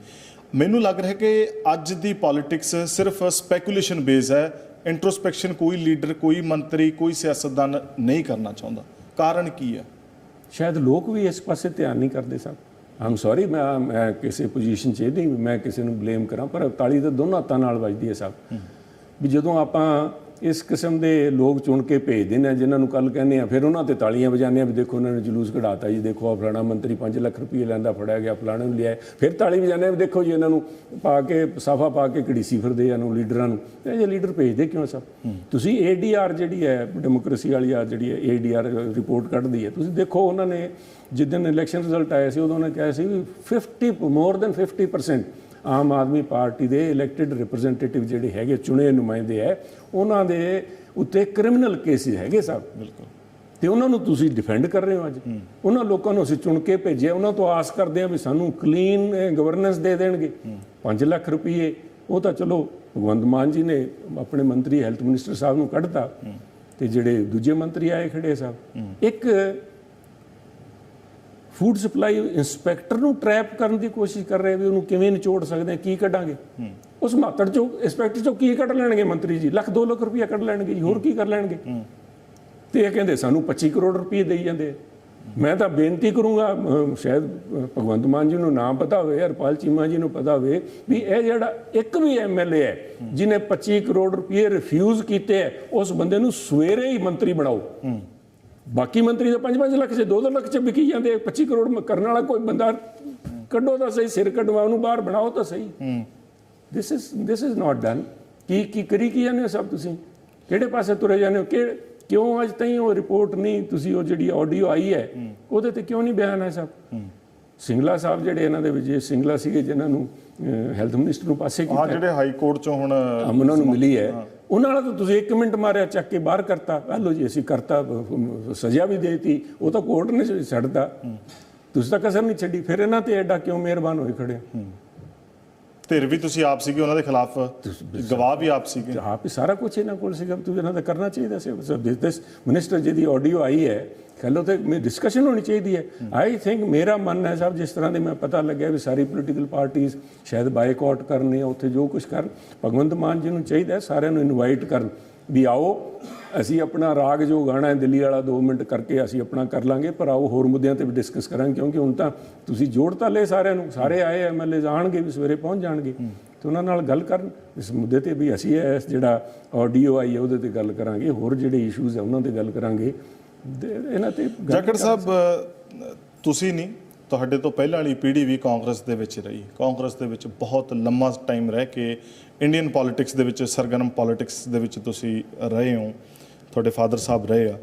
ਮੈਨੂੰ ਲੱਗ ਰਿਹਾ ਕਿ ਅੱਜ ਦੀ ਪੋਲਿਟਿਕਸ ਸਿਰਫ ਸਪੈਕੂਲੇਸ਼ਨ ਬੇਸ ਹੈ, ਇੰਟਰੋਸਪੈਕਸ਼ਨ ਕੋਈ ਲੀਡਰ, ਕੋਈ ਮੰਤਰੀ, ਕੋਈ ਸਿਆਸਤਦਾਨ ਨਹੀਂ ਕਰਨਾ ਚਾਹੁੰਦਾ। ਕਾਰਨ ਕੀ ਹੈ? ਸ਼ਾਇਦ ਲੋਕ ਵੀ ਇਸ ਪਾਸੇ ਧਿਆਨ ਨਹੀਂ ਕਰਦੇ ਸਭ। ਆਮ ਸੌਰੀ, ਮੈਂ ਕਿਸੇ ਪੋਜੀਸ਼ਨ 'ਚ ਨਹੀਂ ਮੈਂ ਕਿਸੇ ਨੂੰ ਬਲੇਮ ਕਰਾਂ, ਪਰ ਤਾਲੀ ਤਾਂ ਦੋਨੋਂ ਹੱਥਾਂ ਨਾਲ ਵੱਜਦੀ ਹੈ ਸਭ। ਵੀ ਜਦੋਂ ਆਪਾਂ ਇਸ ਕਿਸਮ ਦੇ ਲੋਕ ਚੁਣ ਕੇ ਭੇਜਦੇ ਨੇ ਜਿਨ੍ਹਾਂ ਨੂੰ ਕੱਲ ਕਹਿੰਦੇ ਆ, ਫਿਰ ਉਹਨਾਂ ਤੇ ਤਾਲੀਆਂ ਵਜਾਉਂਦੇ ਆ ਵੀ ਦੇਖੋ ਉਹਨਾਂ ਨੇ ਜਲੂਸ ਕਢਾਤਾ ਜੀ, ਦੇਖੋ ਫਲਾਣਾ ਮੰਤਰੀ 5 ਲੱਖ ਰੁਪਏ ਲੈਂਦਾ ਫੜਿਆ ਗਿਆ, ਫਲਾਣੇ ਨੂੰ ਲਿਆ, ਫਿਰ ਤਾਲੀ ਵਜਾਉਂਦੇ ਆ ਵੀ ਦੇਖੋ ਜੀ ਇਹਨਾਂ ਨੂੰ ਪਾ ਕੇ ਸਾਫਾ ਪਾ ਕੇ ਘੜੀਸੀ ਫਿਰਦੇ ਆ ਨੂੰ ਲੀਡਰਾਂ ਨੂੰ। ਇਹ ਜੇ ਲੀਡਰ ਭੇਜਦੇ ਕਿਉਂ ਸਭ? ਤੁਸੀਂ ADR ਜਿਹੜੀ ਹੈ ਡੈਮੋਕ੍ਰੇਸੀ ਵਾਲੀ ਆ ਜਿਹੜੀ ADR ਰਿਪੋਰਟ ਕੱਢਦੀ ਹੈ, ਤੁਸੀਂ ਦੇਖੋ ਉਹਨਾਂ ਨੇ ਜਿੱਦਣ ਇਲੈਕਸ਼ਨ ਰਿਜ਼ਲਟ ਆਇਆ ਸੀ ਉਦੋਂ ਉਹਨੇ ਕਿਹਾ ਸੀ ਵੀ more than 50% Aam Aadmi party ਦੇ ਇਲੈਕਟਿਡ ਰਿਪਰੈਜ਼ੈਂਟੇਟਿਵ ਜਿਹੜੇ ਹੈਗੇ ਚੁਣੇ ਨੁਮਾਇੰਦੇ ਹੈ, ਉਹਨਾਂ ਦੇ ਉੱਤੇ ਕ੍ਰਿਮੀਨਲ ਕੇਸਿਸ ਹੈਗੇ ਸਭ। ਬਿਲਕੁਲ। ਤੇ ਉਹਨਾਂ ਨੂੰ ਤੁਸੀਂ ਡਿਫੈਂਡ ਕਰ ਰਹੇ ਹੋ ਅੱਜ। ਉਹਨਾਂ ਲੋਕਾਂ ਨੂੰ ਅਸੀਂ ਚੁਣ ਕੇ ਭੇਜਿਆ, ਉਹਨਾਂ ਤੋਂ ਆਸ ਕਰਦੇ ਹਾਂ ਵੀ ਸਾਨੂੰ ਕਲੀਨ ਗਵਰਨੈਂਸ ਦੇ ਦੇਣਗੇ। 5 ਲੱਖ ਰੁਪਏ ਉਹ ਤਾਂ ਚਲੋ ਭਗਵੰਤ ਮਾਨ ਜੀ ਨੇ ਆਪਣੇ ਮੰਤਰੀ ਹੈਲਥ ਮਿਨਿਸਟਰ ਸਾਹਿਬ ਨੂੰ ਕੱਢਤਾ ਤੇ ਜਿਹੜੇ ਦੂਜੇ ਮੰਤਰੀ ਆਏ ਖੜੇ ਸਾਹਿਬ। ਇੱਕ ਫੂਡ ਸਪਲਾਈ ਇੰਸਪੈਕਟਰ ਨੂੰ ਟਰੈਪ ਕਰਨ ਦੀ ਕੋਸ਼ਿਸ਼ ਕਰ ਰਹੇ ਵੀ ਉਹਨੂੰ ਕਿਵੇਂ ਨਿਚੋੜ ਸਕਦੇ ਹਾਂ, ਕੀ ਕੱਢਾਂਗੇ ਉਸ ਮਾਤੜ ਚੋਂ, ਇੰਸਪੈਕਟਰ ਚੋਂ ਕੀ ਕੱਢ ਲੈਣਗੇ ਮੰਤਰੀ ਜੀ? 1-2 ਲੱਖ ਰੁਪਇਆ ਕੱਢ ਲੈਣਗੇ ਜੀ, ਹੋਰ ਕੀ ਕਰ ਲੈਣਗੇ? ਤੇ ਇਹ ਕਹਿੰਦੇ ਸਾਨੂੰ 25 ਕਰੋੜ ਰੁਪਏ ਦੇਈ ਜਾਂਦੇ। ਮੈਂ ਤਾਂ ਬੇਨਤੀ ਕਰੂੰਗਾ, ਸ਼ਾਇਦ ਭਗਵੰਤ ਮਾਨ ਜੀ ਨੂੰ ਨਾਮ ਪਤਾ ਹੋਵੇ, ਹਰਪਾਲ ਚੀਮਾ ਜੀ ਨੂੰ ਪਤਾ ਹੋਵੇ ਵੀ ਇਹ ਜਿਹੜਾ ਇੱਕ ਵੀ MLA ਹੈ ਜਿਹਨੇ 25 ਕਰੋੜ ਰੁਪਏ ਰਿਫਿਊਜ਼ ਕੀਤੇ ਹੈ, ਉਸ ਬੰਦੇ ਨੂੰ ਸਵੇਰੇ ਹੀ ਮੰਤਰੀ ਬਣਾਓ। ਬਾਕੀ ਮੰਤਰੀ ਤਾਂ 5-5 ਲੱਖ 'ਚ 2-2 ਲੱਖ 'ਚ ਵਿਕੀ ਜਾਂਦੇ। 25 ਕਰੋੜ ਕਰਨ ਵਾਲਾ ਕੋਈ ਬੰਦਾ ਕੱਢੋ ਤਾਂ ਸਹੀ, ਸਿਰ ਕਢਵਾ ਉਹਨੂੰ ਬਾਹਰ ਬਣਾਓ ਤਾਂ ਸਹੀ। This is not done. ਕੀ ਕਰੀ ਕੀ ਜਾਂਦੇ ਹੋ ਸਭ? ਤੁਸੀਂ ਕਿਹੜੇ ਪਾਸੇ ਤੁਰੇ ਜਾਂਦੇ ਹੋ? ਕਿਉਂ ਅੱਜ ਤਾਈਂ ਉਹ ਰਿਪੋਰਟ ਨਹੀਂ, ਤੁਸੀਂ ਉਹ ਜਿਹੜੀ ਆਡੀਓ ਆਈ ਹੈ ਉਹਦੇ ਤੇ ਕਿਉਂ ਨਹੀਂ ਬਿਆਨ ਹੈ ਸਭ? ਸਿੰਗਲਾ ਸਾਹਿਬ ਜਿਹੜੇ ਇਹਨਾਂ ਦੇ ਵਿਜੇ ਸਿੰਗਲਾ ਸੀਗੇ ਜਿਨ੍ਹਾਂ ਨੂੰ ਹੈਲਥ ਮਿਨਿਸਟਰ ਨੂੰ ਪਾਸੇ ਕੀਤਾ, ਜਿਹੜੇ ਹਾਈ ਕੋਰਟ 'ਚੋਂ ਹੁਣ ਉਹਨਾਂ ਨੂੰ ਮਿਲੀ ਹੈ, ਉਹਨਾਂ ਨਾਲ ਤਾਂ ਤੁਸੀਂ 1 ਮਿੰਟ ਮਾਰਿਆ ਚੱਕ ਕੇ ਬਾਹਰ ਕਰਤਾ। ਲਓ ਜੀ ਅਸੀਂ ਕਰਤਾ, ਸਜ਼ਾ ਵੀ ਦੇ ਦਿੱਤੀ, ਉਹ ਤਾਂ ਕੋਰਟ ਨੇ ਛੱਡਤਾ, ਤੁਸੀਂ ਤਾਂ ਕਸਰ ਨਹੀਂ ਛੱਡੀ। ਫਿਰ ਇਹਨਾਂ ਤੇ ਐਡਾ ਕਿਉਂ ਮਿਹਰਬਾਨ ਹੋਏ ਖੜੇ? ਧਿਰ ਵੀ ਤੁਸੀਂ ਆਪ ਸੀਗੇ, ਉਹਨਾਂ ਦੇ ਖਿਲਾਫ ਗਵਾਹ ਵੀ ਆਪ ਸੀਗੇ। ਆਪ ਹੀ ਸਾਰਾ ਕੁਝ ਇਹਨਾਂ ਕੋਲ ਸੀਗਾ, ਤੁਸੀਂ ਇਹਨਾਂ ਦਾ ਕਰਨਾ ਚਾਹੀਦਾ ਸੀ। ਬਿਜ਼ਨਸ ਮਿਨਿਸਟਰ ਜਿਹਦੀ ਆਡੀਓ ਆਈ ਹੈ, ਖੈਲੋ ਤੇ ਡਿਸਕਸ਼ਨ ਹੋਣੀ ਚਾਹੀਦੀ ਹੈ। ਆਈ ਥਿੰਕ ਮੇਰਾ ਮੰਨ ਹੈ ਸਾਹਿਬ, ਜਿਸ ਤਰ੍ਹਾਂ ਦੇ ਮੈਂ ਪਤਾ ਲੱਗਿਆ ਵੀ ਸਾਰੀ ਪੋਲੀਟੀਕਲ ਪਾਰਟੀਆਂ ਸ਼ਾਇਦ ਬਾਈਕਾਟ ਕਰਨੀ, ਉੱਥੇ ਜੋ ਕੁਝ ਕਰਨ, ਭਗਵੰਤ ਮਾਨ ਜੀ ਨੂੰ ਚਾਹੀਦਾ ਸਾਰਿਆਂ ਨੂੰ ਇਨਵਾਈਟ ਕਰਨ ਵੀ ਆਓ, ਅਸੀਂ ਆਪਣਾ ਰਾਗ ਜੋ ਗਾਣਾ ਹੈ ਦਿੱਲੀ ਵਾਲਾ 2 ਮਿੰਟ ਕਰਕੇ ਅਸੀਂ ਆਪਣਾ ਕਰ ਲਾਂਗੇ, ਪਰ ਆਓ ਹੋਰ ਮੁੱਦਿਆਂ ਤੇ ਵੀ ਡਿਸਕਸ ਕਰਾਂਗੇ, ਕਿਉਂਕਿ ਹੁਣ ਤਾਂ ਤੁਸੀਂ ਜੋੜ ਤਾਂ ਲਏ ਸਾਰਿਆਂ ਨੂੰ, ਸਾਰੇ ਆਏ ਐਮਐਲਏ ਆਉਣਗੇ ਵੀ ਸਵੇਰੇ ਪਹੁੰਚ ਜਾਣਗੇ, ਤੇ ਉਹਨਾਂ ਨਾਲ ਗੱਲ ਕਰਨ ਇਸ ਮੁੱਦੇ ਤੇ ਵੀ ਅਸੀਂ ਇਸ ਜਿਹੜਾ ਆਡੀਓ ਆਈ ਹੈ ਉਹਦੇ ਤੇ ਗੱਲ ਕਰਾਂਗੇ, ਹੋਰ ਜਿਹੜੇ ਇਸ਼ੂਜ਼ ਹੈ ਉਹਨਾਂ ਤੇ ਗੱਲ ਕਰਾਂਗੇ। ਇਹਨਾਂ ਤੇ ਜਾਖੜ ਸਾਹਿਬ, ਤੁਸੀਂ ਨਹੀਂ, ਤੁਹਾਡੇ ਤੋਂ ਪਹਿਲਾਂ ਵਾਲੀ ਪੀੜ੍ਹੀ ਵੀ ਕਾਂਗਰਸ ਦੇ ਵਿੱਚ ਰਹੀ, ਕਾਂਗਰਸ ਦੇ ਵਿੱਚ ਬਹੁਤ ਲੰਮਾ ਟਾਈਮ ਰਹਿ ਕੇ ਇੰਡੀਅਨ ਪੋਲਿਟਿਕਸ ਦੇ ਵਿੱਚ, ਸਰਗਰਮ ਪੋਲਿਟਿਕਸ ਦੇ ਵਿੱਚ ਤੁਸੀਂ ਰਹੇ ਹੋ, ਤੁਹਾਡੇ ਫਾਦਰ ਸਾਹਿਬ ਰਹੇ ਆ।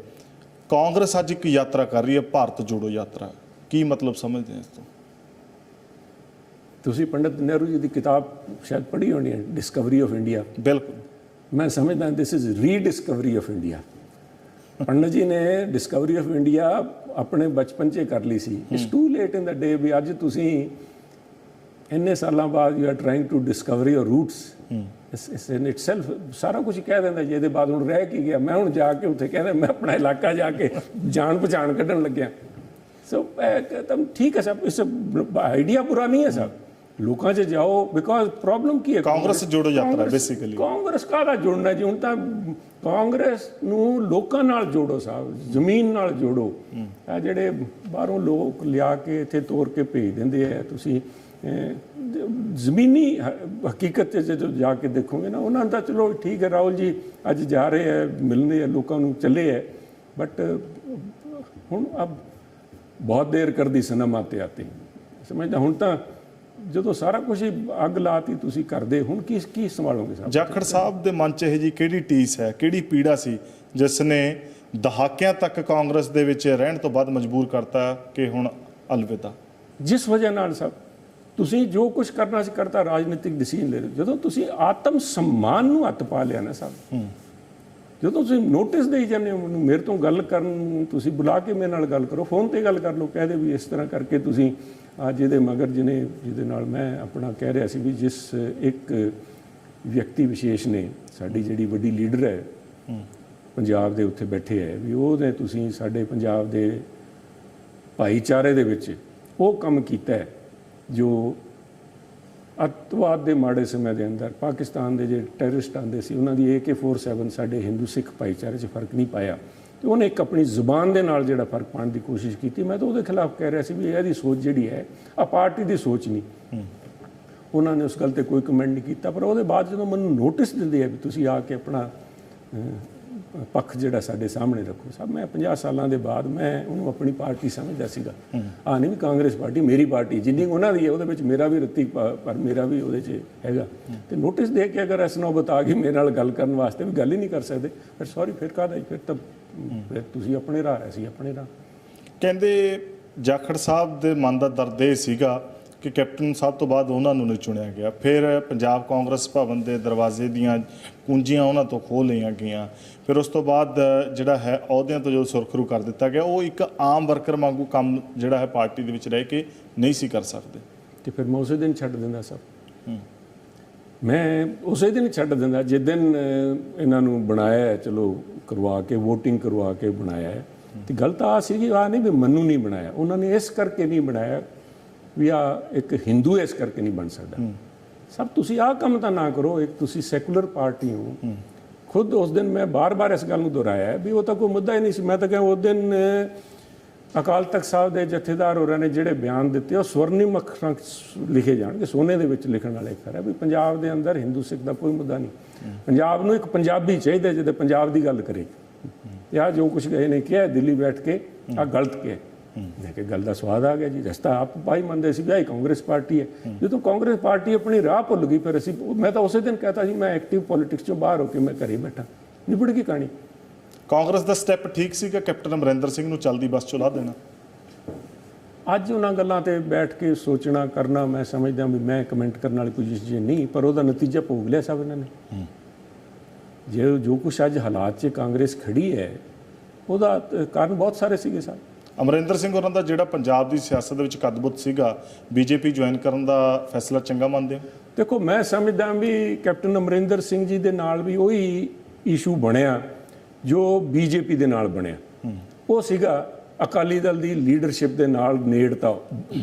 ਕਾਂਗਰਸ ਅੱਜ ਇੱਕ ਯਾਤਰਾ ਕਰ ਰਹੀ ਹੈ, ਭਾਰਤ ਜੋੜੋ ਯਾਤਰਾ, ਕੀ ਮਤਲਬ ਸਮਝਦੇ ਹੋ ਇਸ ਤੋਂ? ਤੁਸੀਂ ਪੰਡਿਤ ਨਹਿਰੂ ਜੀ ਦੀ ਕਿਤਾਬ ਸ਼ਾਇਦ ਪੜ੍ਹੀ ਹੋਣੀ ਹੈ, ਡਿਸਕਵਰੀ ਆਫ ਇੰਡੀਆ। ਬਿਲਕੁਲ, ਮੈਂ ਸਮਝਦਾ ਦਿਸ ਇਜ਼ ਰੀਡਿਸਕਵਰੀ ਆਫ ਇੰਡੀਆ। ਪੰਡਤ ਜੀ ਨੇ ਡਿਸਕਵਰੀ ਆਫ ਇੰਡੀਆ ਆਪਣੇ ਬਚਪਨ 'ਚ ਕਰ ਲਈ ਸੀ। It's too late in the day ਵੀ ਅੱਜ ਤੁਸੀਂ ਇੰਨੇ ਸਾਲਾਂ ਬਾਅਦ you are trying to discover your roots. ਇਸ ਇਨ ਇਟਸੈਲਫ ਸਾਰਾ ਕੁਝ ਕਹਿ ਦਿੰਦਾ ਜੀ, ਇਹਦੇ ਬਾਅਦ ਹੁਣ ਰਹਿ ਕੀ ਗਿਆ। ਮੈਂ ਹੁਣ ਜਾ ਕੇ ਉੱਥੇ ਕਹਿੰਦਾ ਮੈਂ ਆਪਣਾ ਇਲਾਕਾ ਜਾ ਕੇ ਜਾਣ ਪਛਾਣ ਕੱਢਣ ਲੱਗਿਆ। ਸੋ ਤਾਂ ਠੀਕ ਹੈ ਸਭ, ਇਸ ਆਈਡੀਆ ਬੁਰਾ ਨਹੀਂ ਹੈ ਸਭ, ਲੋਕਾਂ 'ਚ ਜਾਓ। ਬਿਕੋਜ਼ ਪ੍ਰੋਬਲਮ ਕੀ ਹੈ, ਕਾਂਗਰਸ ਜੋੜੋ ਯਾਤਰਾ ਬੇਸਿਕਲੀ। ਕਾਂਗਰਸ ਕਾਹਦਾ ਜੋੜਨਾ ਜੀ, ਹੁਣ ਤਾਂ ਕਾਂਗਰਸ ਨੂੰ ਲੋਕਾਂ ਨਾਲ ਜੋੜੋ ਸਾਹਿਬ, ਜ਼ਮੀਨ ਨਾਲ ਜੋੜੋ। ਇਹ ਜਿਹੜੇ ਬਾਹਰੋਂ ਲੋਕ ਲਿਆ ਕੇ ਇੱਥੇ ਤੋਰ ਕੇ ਭੇਜ ਦਿੰਦੇ ਆ, ਤੁਸੀਂ ਜ਼ਮੀਨੀ ਹਕੀਕਤ 'ਚ ਜਦੋਂ ਜਾ ਕੇ ਦੇਖੋਗੇ ਨਾ, ਉਹਨਾਂ ਦਾ ਚਲੋ ਠੀਕ ਹੈ, ਰਾਹੁਲ ਜੀ ਅੱਜ ਜਾ ਰਹੇ ਹੈ, ਮਿਲਣੇ ਆ ਲੋਕਾਂ ਨੂੰ, ਚੱਲੇ ਹੈ, ਬਟ ਹੁਣ ਅਬ ਬਹੁਤ ਦੇਰ ਕਰਦੀ ਸਨਮ ਆਤੇ ਆਤੇ, ਸਮਝਦਾ। ਹੁਣ ਤਾਂ ਜਦੋਂ ਸਾਰਾ ਕੁਝ ਅੱਗ ਲਾਤੀ ਤੁਸੀਂ ਕਰਦੇ, ਹੁਣ ਕੀ ਸੰਭਾਲੋਗੇ ਸਾਹਿਬ? ਜਾਖੜ ਸਾਹਿਬ ਦੇ ਮਨ 'ਚ ਇਹ ਜੀ ਕਿਹੜੀ ਟੀਸ ਹੈ, ਕਿਹੜੀ ਪੀੜਾ ਸੀ ਜਿਸ ਨੇ ਦਹਾਕਿਆਂ ਤੱਕ ਕਾਂਗਰਸ ਦੇ ਵਿੱਚ ਰਹਿਣ ਤੋਂ ਬਾਅਦ ਮਜਬੂਰ ਕਰਤਾ ਕਿ ਹੁਣ ਅਲਵਿਦਾ? ਜਿਸ ਵਜ੍ਹਾ ਨਾਲ ਸਭ ਤੁਸੀਂ ਜੋ ਕੁਝ ਕਰਨਾ ਸੀ ਕਰਤਾ, ਰਾਜਨੀਤਿਕ ਡਿਸੀਜਨ ਲੈ ਰਹੇ। ਜਦੋਂ ਤੁਸੀਂ ਆਤਮ ਸਨਮਾਨ ਨੂੰ ਹੱਥ ਪਾ ਲਿਆ ਨਾ ਸਾਹਿਬ, ਜਦੋਂ ਤੁਸੀਂ ਨੋਟਿਸ ਦੇਈ ਜਾਂਦੇ ਹੋ ਮੈਨੂੰ, ਮੇਰੇ ਤੋਂ ਗੱਲ ਕਰਨ, ਤੁਸੀਂ ਬੁਲਾ ਕੇ ਮੇਰੇ ਨਾਲ ਗੱਲ ਕਰੋ, ਫੋਨ ਤੇ ਗੱਲ ਕਰ ਲਓ, ਕਹਿ ਦੇ ਵੀ ਇਸ ਤਰ੍ਹਾਂ ਕਰਕੇ ਤੁਸੀਂ ਅੱਜ ਇਹਦੇ ਮਗਰ ਜਿਹਦੇ ਨਾਲ ਮੈਂ ਆਪਣਾ ਕਹਿ ਰਿਹਾ ਸੀ ਵੀ ਜਿਸ ਇੱਕ ਵਿਅਕਤੀ ਵਿਸ਼ੇਸ਼ ਨੇ, ਸਾਡੀ ਜਿਹੜੀ ਵੱਡੀ ਲੀਡਰ ਹੈ ਪੰਜਾਬ ਦੇ ਉੱਥੇ ਬੈਠੇ ਹੈ, ਵੀ ਉਹਨੇ ਤੁਸੀਂ ਸਾਡੇ ਪੰਜਾਬ ਦੇ ਭਾਈਚਾਰੇ ਦੇ ਵਿੱਚ ਉਹ ਕੰਮ ਕੀਤਾ ਹੈ ਜੋ ਅੱਤਵਾਦ ਦੇ ਮਾੜੇ ਸਮੇਂ ਦੇ ਅੰਦਰ ਪਾਕਿਸਤਾਨ ਦੇ ਜਿਹੜੇ ਟੈਰਰਿਸਟ ਆਉਂਦੇ ਸੀ, ਉਹਨਾਂ ਦੀ AK-47 ਸਾਡੇ ਹਿੰਦੂ ਸਿੱਖ ਭਾਈਚਾਰੇ 'ਚ ਫਰਕ ਨਹੀਂ ਪਾਇਆ, ਤੇ ਉਹਨੇ ਇੱਕ ਆਪਣੀ ਜ਼ੁਬਾਨ ਦੇ ਨਾਲ ਜਿਹੜਾ ਫਰਕ ਪਾਉਣ ਦੀ ਕੋਸ਼ਿਸ਼ ਕੀਤੀ। ਮੈਂ ਤਾਂ ਉਹਦੇ ਖਿਲਾਫ ਕਹਿ ਰਿਹਾ ਸੀ ਵੀ ਇਹਦੀ ਸੋਚ ਜਿਹੜੀ ਹੈ ਆ ਪਾਰਟੀ ਦੀ ਸੋਚ ਨਹੀਂ। ਉਹਨਾਂ ਨੇ ਉਸ ਗੱਲ ਤੇ ਕੋਈ ਕਮੈਂਟ ਨਹੀਂ ਕੀਤਾ, ਪਰ ਉਹਦੇ ਬਾਅਦ ਜਦੋਂ ਮੈਨੂੰ ਨੋਟਿਸ ਦਿੰਦੇ ਆ ਵੀ ਤੁਸੀਂ ਆ ਕੇ ਆਪਣਾ ਪੱਖ ਜਿਹੜਾ ਸਾਡੇ ਸਾਹਮਣੇ ਰੱਖੋ, ਸਭ ਮੈਂ 50 ਸਾਲਾਂ ਦੇ ਬਾਅਦ ਮੈਂ ਉਹਨੂੰ ਆਪਣੀ ਪਾਰਟੀ ਸਮਝਦਾ ਸੀਗਾ। ਨਹੀਂ ਵੀ ਕਾਂਗਰਸ ਪਾਰਟੀ ਮੇਰੀ ਪਾਰਟੀ, ਜਿੰਨੀ ਉਹਨਾਂ ਦੀ ਹੈ ਉਹਦੇ ਵਿੱਚ ਮੇਰਾ ਵੀ ਰੱਤੀ ਪਰ ਮੇਰਾ ਵੀ ਉਹਦੇ 'ਚ ਹੈਗਾ। ਤੇ ਨੋਟਿਸ ਦੇ ਕੇ ਅਗਰ ਇਸ ਨੌਬਤ ਆ ਗਈ ਮੇਰੇ ਨਾਲ ਗੱਲ ਕਰਨ ਵਾਸਤੇ ਵੀ ਗੱਲ ਹੀ ਨਹੀਂ ਕਰ ਸਕਦੇ, ਫਿਰ ਸੌਰੀ, ਫਿਰ ਕਾਹਦਾ, ਫਿਰ ਤਾਂ ਫਿਰ ਤੁਸੀਂ ਆਪਣੇ ਰਾਹ, ਅਸੀਂ ਆਪਣੇ ਰਾਹ। ਕਹਿੰਦੇ ਜਾਖੜ ਸਾਹਿਬ ਦੇ ਮਨ ਦਾ ਦਰਦ ਇਹ ਸੀਗਾ ਕਿ ਕੈਪਟਨ ਸਾਹਿਬ ਤੋਂ ਬਾਅਦ ਉਹਨਾਂ ਨੂੰ ਨਹੀਂ ਚੁਣਿਆ ਗਿਆ, ਫਿਰ ਪੰਜਾਬ ਕਾਂਗਰਸ ਭਵਨ ਦੇ ਦਰਵਾਜ਼ੇ ਦੀਆਂ ਕੁੰਜੀਆਂ ਉਹਨਾਂ ਤੋਂ ਖੋਹ ਲਈਆਂ ਗਈਆਂ, ਫਿਰ ਉਸ ਤੋਂ ਬਾਅਦ ਜਿਹੜਾ ਹੈ ਅਹੁਦਿਆਂ ਤੋਂ ਜਦੋਂ ਸੁਰਖਰੂ ਕਰ ਦਿੱਤਾ ਗਿਆ, ਉਹ ਇੱਕ ਆਮ ਵਰਕਰ ਵਾਂਗੂ ਕੰਮ ਜਿਹੜਾ ਹੈ ਪਾਰਟੀ ਦੇ ਵਿੱਚ ਰਹਿ ਕੇ ਨਹੀਂ ਸੀ ਕਰ ਸਕਦੇ। ਤੇ ਫਿਰ ਮੈਂ ਉਸੇ ਦਿਨ ਛੱਡ ਦਿੰਦਾ ਸਭ, ਮੈਂ ਉਸੇ ਦਿਨ ਛੱਡ ਦਿੰਦਾ ਜਿਸ ਦਿਨ ਇਹਨਾਂ ਨੂੰ ਬਣਾਇਆ, ਚਲੋ ਕਰਵਾ ਕੇ ਵੋਟਿੰਗ ਕਰਵਾ ਕੇ ਬਣਾਇਆ। ਤੇ ਗੱਲ ਤਾਂ ਆ ਸੀ ਆ ਨਹੀਂ ਵੀ ਮੈਨੂੰ ਨਹੀਂ ਬਣਾਇਆ, ਉਹਨਾਂ ਨੇ ਇਸ ਕਰਕੇ ਨਹੀਂ ਬਣਾਇਆ ਵੀ ਆ ਇੱਕ ਹਿੰਦੂ ਇਸ ਕਰਕੇ ਨਹੀਂ ਬਣ ਸਕਦਾ। ਸਭ ਤੁਸੀਂ ਆਹ ਕੰਮ ਤਾਂ ਨਾ ਕਰੋ, ਇੱਕ ਤੁਸੀਂ ਸੈਕੂਲਰ ਪਾਰਟੀ ਹੋ। ਖੁਦ ਉਸ ਦਿਨ ਮੈਂ ਬਾਰ-ਬਾਰ ਇਸ ਗੱਲ ਨੂੰ ਦੁਹਰਾਇਆ ਵੀ ਉਹ ਤਾਂ ਕੋਈ ਮੁੱਦਾ ਹੀ ਨਹੀਂ ਸੀ। ਮੈਂ ਤਾਂ ਕਹਿੰਦਾ ਉਸ ਦਿਨ ਅਕਾਲ ਤਖਤ ਸਾਹਿਬ ਦੇ ਜਥੇਦਾਰ ਹੋਰਾਂ ਨੇ ਜਿਹੜੇ ਬਿਆਨ ਦਿੱਤੇ ਉਹ ਸਵਰਨਿਮ ਅੱਖਰਾਂ ਲਿਖੇ ਜਾਣਗੇ, ਸੋਨੇ ਦੇ ਵਿੱਚ ਲਿਖਣ ਵਾਲੇ ਅੱਖਰ ਹੈ ਵੀ ਪੰਜਾਬ ਦੇ ਅੰਦਰ ਹਿੰਦੂ ਸਿੱਖ ਦਾ ਕੋਈ ਮੁੱਦਾ ਨਹੀਂ। ਪੰਜਾਬ ਨੂੰ ਇੱਕ ਪੰਜਾਬੀ ਚਾਹੀਦਾ ਜਿਹਦੇ ਪੰਜਾਬ ਦੀ ਗੱਲ ਕਰੇ। ਤੇ ਆਹ ਜੋ ਕੁਛ ਗਏ ਨੇ ਕਿਹਾ ਦਿੱਲੀ ਬੈਠ ਕੇ, ਆਹ ਗਲਤ ਕਿਹਾ। ਮੈਂ ਕਿ ਗੱਲ ਦਾ ਸਵਾਦ ਆ ਗਿਆ ਜੀ, ਰਸਤਾ ਆਪ ਭਾਈ ਮੰਨਦੇ ਸੀ ਵੀ ਕਾਂਗਰਸ ਪਾਰਟੀ ਹੈ। ਜਦੋਂ ਕਾਂਗਰਸ ਪਾਰਟੀ ਆਪਣੀ ਰਾਹ ਭੁੱਲ ਗਈ, ਫਿਰ ਮੈਂ ਤਾਂ ਉਸੇ ਦਿਨ ਕਹਤਾ ਸੀ ਮੈਂ ਐਕਟਿਵ ਪੋਲਿਟਿਕਸ ਚੋਂ ਬਾਹਰ ਹੋ ਕੇ ਮੈਂ ਘਰੇ ਬੈਠਾ, ਨਿਬੜ ਗਈ ਕਹਾਣੀ। ਕਾਂਗਰਸ ਦਾ ਸਟੈਪ ਠੀਕ ਸੀਗਾ ਕੈਪਟਨ ਅਮਰਿੰਦਰ ਸਿੰਘ ਨੂੰ ਚਲਦੀ ਬੱਸ ਚੋਂ ਲਾ ਦੇਣਾ? ਅੱਜ ਉਹਨਾਂ ਗੱਲਾਂ ਤੇ ਬੈਠ ਕੇ ਸੋਚਣਾ ਕਰਨਾ ਮੈਂ ਸਮਝਦਾ ਵੀ ਮੈਂ ਕਮੈਂਟ ਕਰਨ ਵਾਲੀ ਪੋਜੀਸ਼ਨ ਨਹੀਂ, ਪਰ ਉਹਦਾ ਨਤੀਜਾ ਭੋਗ ਲਿਆ ਸਭ ਇਹਨਾਂ ਨੇ। ਜੋ ਕੁਛ ਅੱਜ ਹਾਲਾਤ 'ਚ ਕਾਂਗਰਸ ਖੜੀ ਹੈ ਉਹਦਾ ਕਾਰਨ ਬਹੁਤ ਸਾਰੇ ਸੀਗੇ ਸਾਹਿਬ। ਅਮਰਿੰਦਰ ਸਿੰਘ ਹੋਰਾਂ ਦਾ ਜਿਹੜਾ ਪੰਜਾਬ ਦੀ ਸਿਆਸਤ ਦੇ ਵਿੱਚ ਕਦਬੁੱਤ ਸੀਗਾ, ਬੀਜੇਪੀ ਜੁਆਇਨ ਕਰਨ ਦਾ ਫੈਸਲਾ ਚੰਗਾ ਮੰਨਦੇ ਹੋ? ਦੇਖੋ, ਮੈਂ ਸਮਝਦਾ ਵੀ ਕੈਪਟਨ ਅਮਰਿੰਦਰ ਸਿੰਘ ਜੀ ਦੇ ਨਾਲ ਵੀ ਉਹੀ ਇਸ਼ੂ ਬਣਿਆ ਜੋ ਬੀਜੇਪੀ ਦੇ ਨਾਲ ਬਣਿਆ। ਉਹ ਸੀਗਾ ਅਕਾਲੀ ਦਲ ਦੀ ਲੀਡਰਸ਼ਿਪ ਦੇ ਨਾਲ ਨੇੜਤਾ।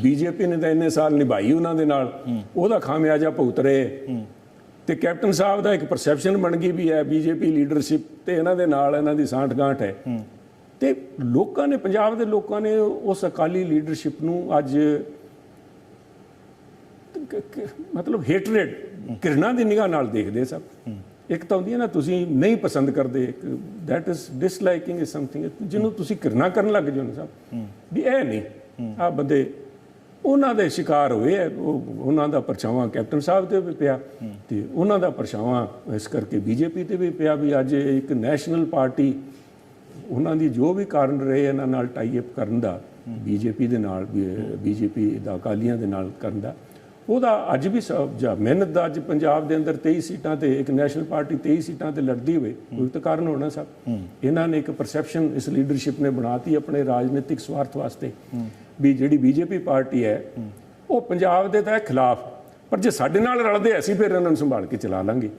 ਬੀਜੇਪੀ ਨੇ ਤਾਂ ਇੰਨੇ ਸਾਲ ਨਿਭਾਈ ਉਹਨਾਂ ਦੇ ਨਾਲ, ਉਹਦਾ ਖਾਮਿਆਜਾ ਭੁਗਤ ਰਹੇ। ਤੇ ਕੈਪਟਨ ਸਾਹਿਬ ਦਾ ਇੱਕ ਪਰਸੈਪਸ਼ਨ ਬਣ ਗਈ ਵੀ ਹੈ ਬੀਜੇਪੀ ਲੀਡਰਸ਼ਿਪ ਤੇ ਇਹਨਾਂ ਦੇ ਨਾਲ ਇਹਨਾਂ ਦੀ ਸਾਂਠ ਗਾਂਠ ਹੈ। ਤੇ ਲੋਕਾਂ ਨੇ, ਪੰਜਾਬ ਦੇ ਲੋਕਾਂ ਨੇ ਉਸ ਅਕਾਲੀ ਲੀਡਰਸ਼ਿਪ ਨੂੰ ਅੱਜ ਮਤਲਬ ਹੇਟਰੇਡ, ਘਿਰਣਾ ਦੀ ਨਿਗਾਹ ਨਾਲ ਦੇਖਦੇ ਸਭ। ਇੱਕ ਤਾਂ ਹੁੰਦੀ ਹੈ ਨਾ, ਤੁਸੀਂ ਨਹੀਂ ਪਸੰਦ ਕਰਦੇ, ਦੈਟ ਇਜ਼ ਡਿਸਲਾਈਕਿੰਗ ਇਜ਼ ਸਮਥਿੰਗ, ਜਿਹਨੂੰ ਤੁਸੀਂ ਘਿਰਣਾ ਕਰਨ ਲੱਗ ਜਾਓ ਨਾ ਸਭ ਵੀ ਇਹ ਨਹੀਂ, ਆਹ ਬੰਦੇ ਉਹਨਾਂ ਦੇ ਸ਼ਿਕਾਰ ਹੋਏ ਹੈ। ਉਹਨਾਂ ਦਾ ਪਰਛਾਵਾਂ ਕੈਪਟਨ ਸਾਹਿਬ ਤੇ ਵੀ ਪਿਆ ਤੇ ਉਹਨਾਂ ਦਾ ਪਰਛਾਵਾਂ ਇਸ ਕਰਕੇ ਬੀਜੇਪੀ ਤੇ ਵੀ ਪਿਆ ਵੀ ਅੱਜ ਇੱਕ ਨੈਸ਼ਨਲ ਪਾਰਟੀ, ਉਹਨਾਂ ਦੀ ਜੋ ਵੀ ਕਾਰਨ ਰਹੇ ਇਹਨਾਂ ਨਾਲ ਟਾਈ ਅਪ ਕਰਨ ਦਾ, ਬੀਜੇਪੀ ਦੇ ਨਾਲ, ਬੀਜੇਪੀ ਦਾ ਅਕਾਲੀਆਂ ਦੇ ਨਾਲ ਕਰਨ ਦਾ, ਉਹਦਾ ਅੱਜ ਵੀ ਮਿਹਨਤ ਦਾ ਅੱਜ ਪੰਜਾਬ ਦੇ ਅੰਦਰ 23 ਸੀਟਾਂ ਤੇ ਇੱਕ ਨੈਸ਼ਨਲ ਪਾਰਟੀ 23 ਸੀਟਾਂ ਤੇ ਲੜਦੀ ਹੋਵੇ, ਕੋਈ ਤਾਂ ਕਾਰਨ ਹੋਣਾ ਸਭ। ਇਹਨਾਂ ਨੇ ਇੱਕ ਪਰਸੈਪਸ਼ਨ ਇਸ ਲੀਡਰਸ਼ਿਪ ਨੇ ਬਣਾਤੀ ਆਪਣੇ ਰਾਜਨੀਤਿਕ ਸਵਾਰਥ ਵਾਸਤੇ ਵੀ ਜਿਹੜੀ ਬੀਜੇਪੀ ਪਾਰਟੀ ਹੈ ਉਹ ਪੰਜਾਬ ਦੇ ਤਾਂ ਖਿਲਾਫ, ਪਰ ਜੇ ਸਾਡੇ ਨਾਲ ਰਲਦੇ ਅਸੀਂ ਫਿਰ ਇਹਨਾਂ ਨੂੰ ਸੰਭਾਲ ਕੇ ਚਲਾ ਲਾਂਗੇ।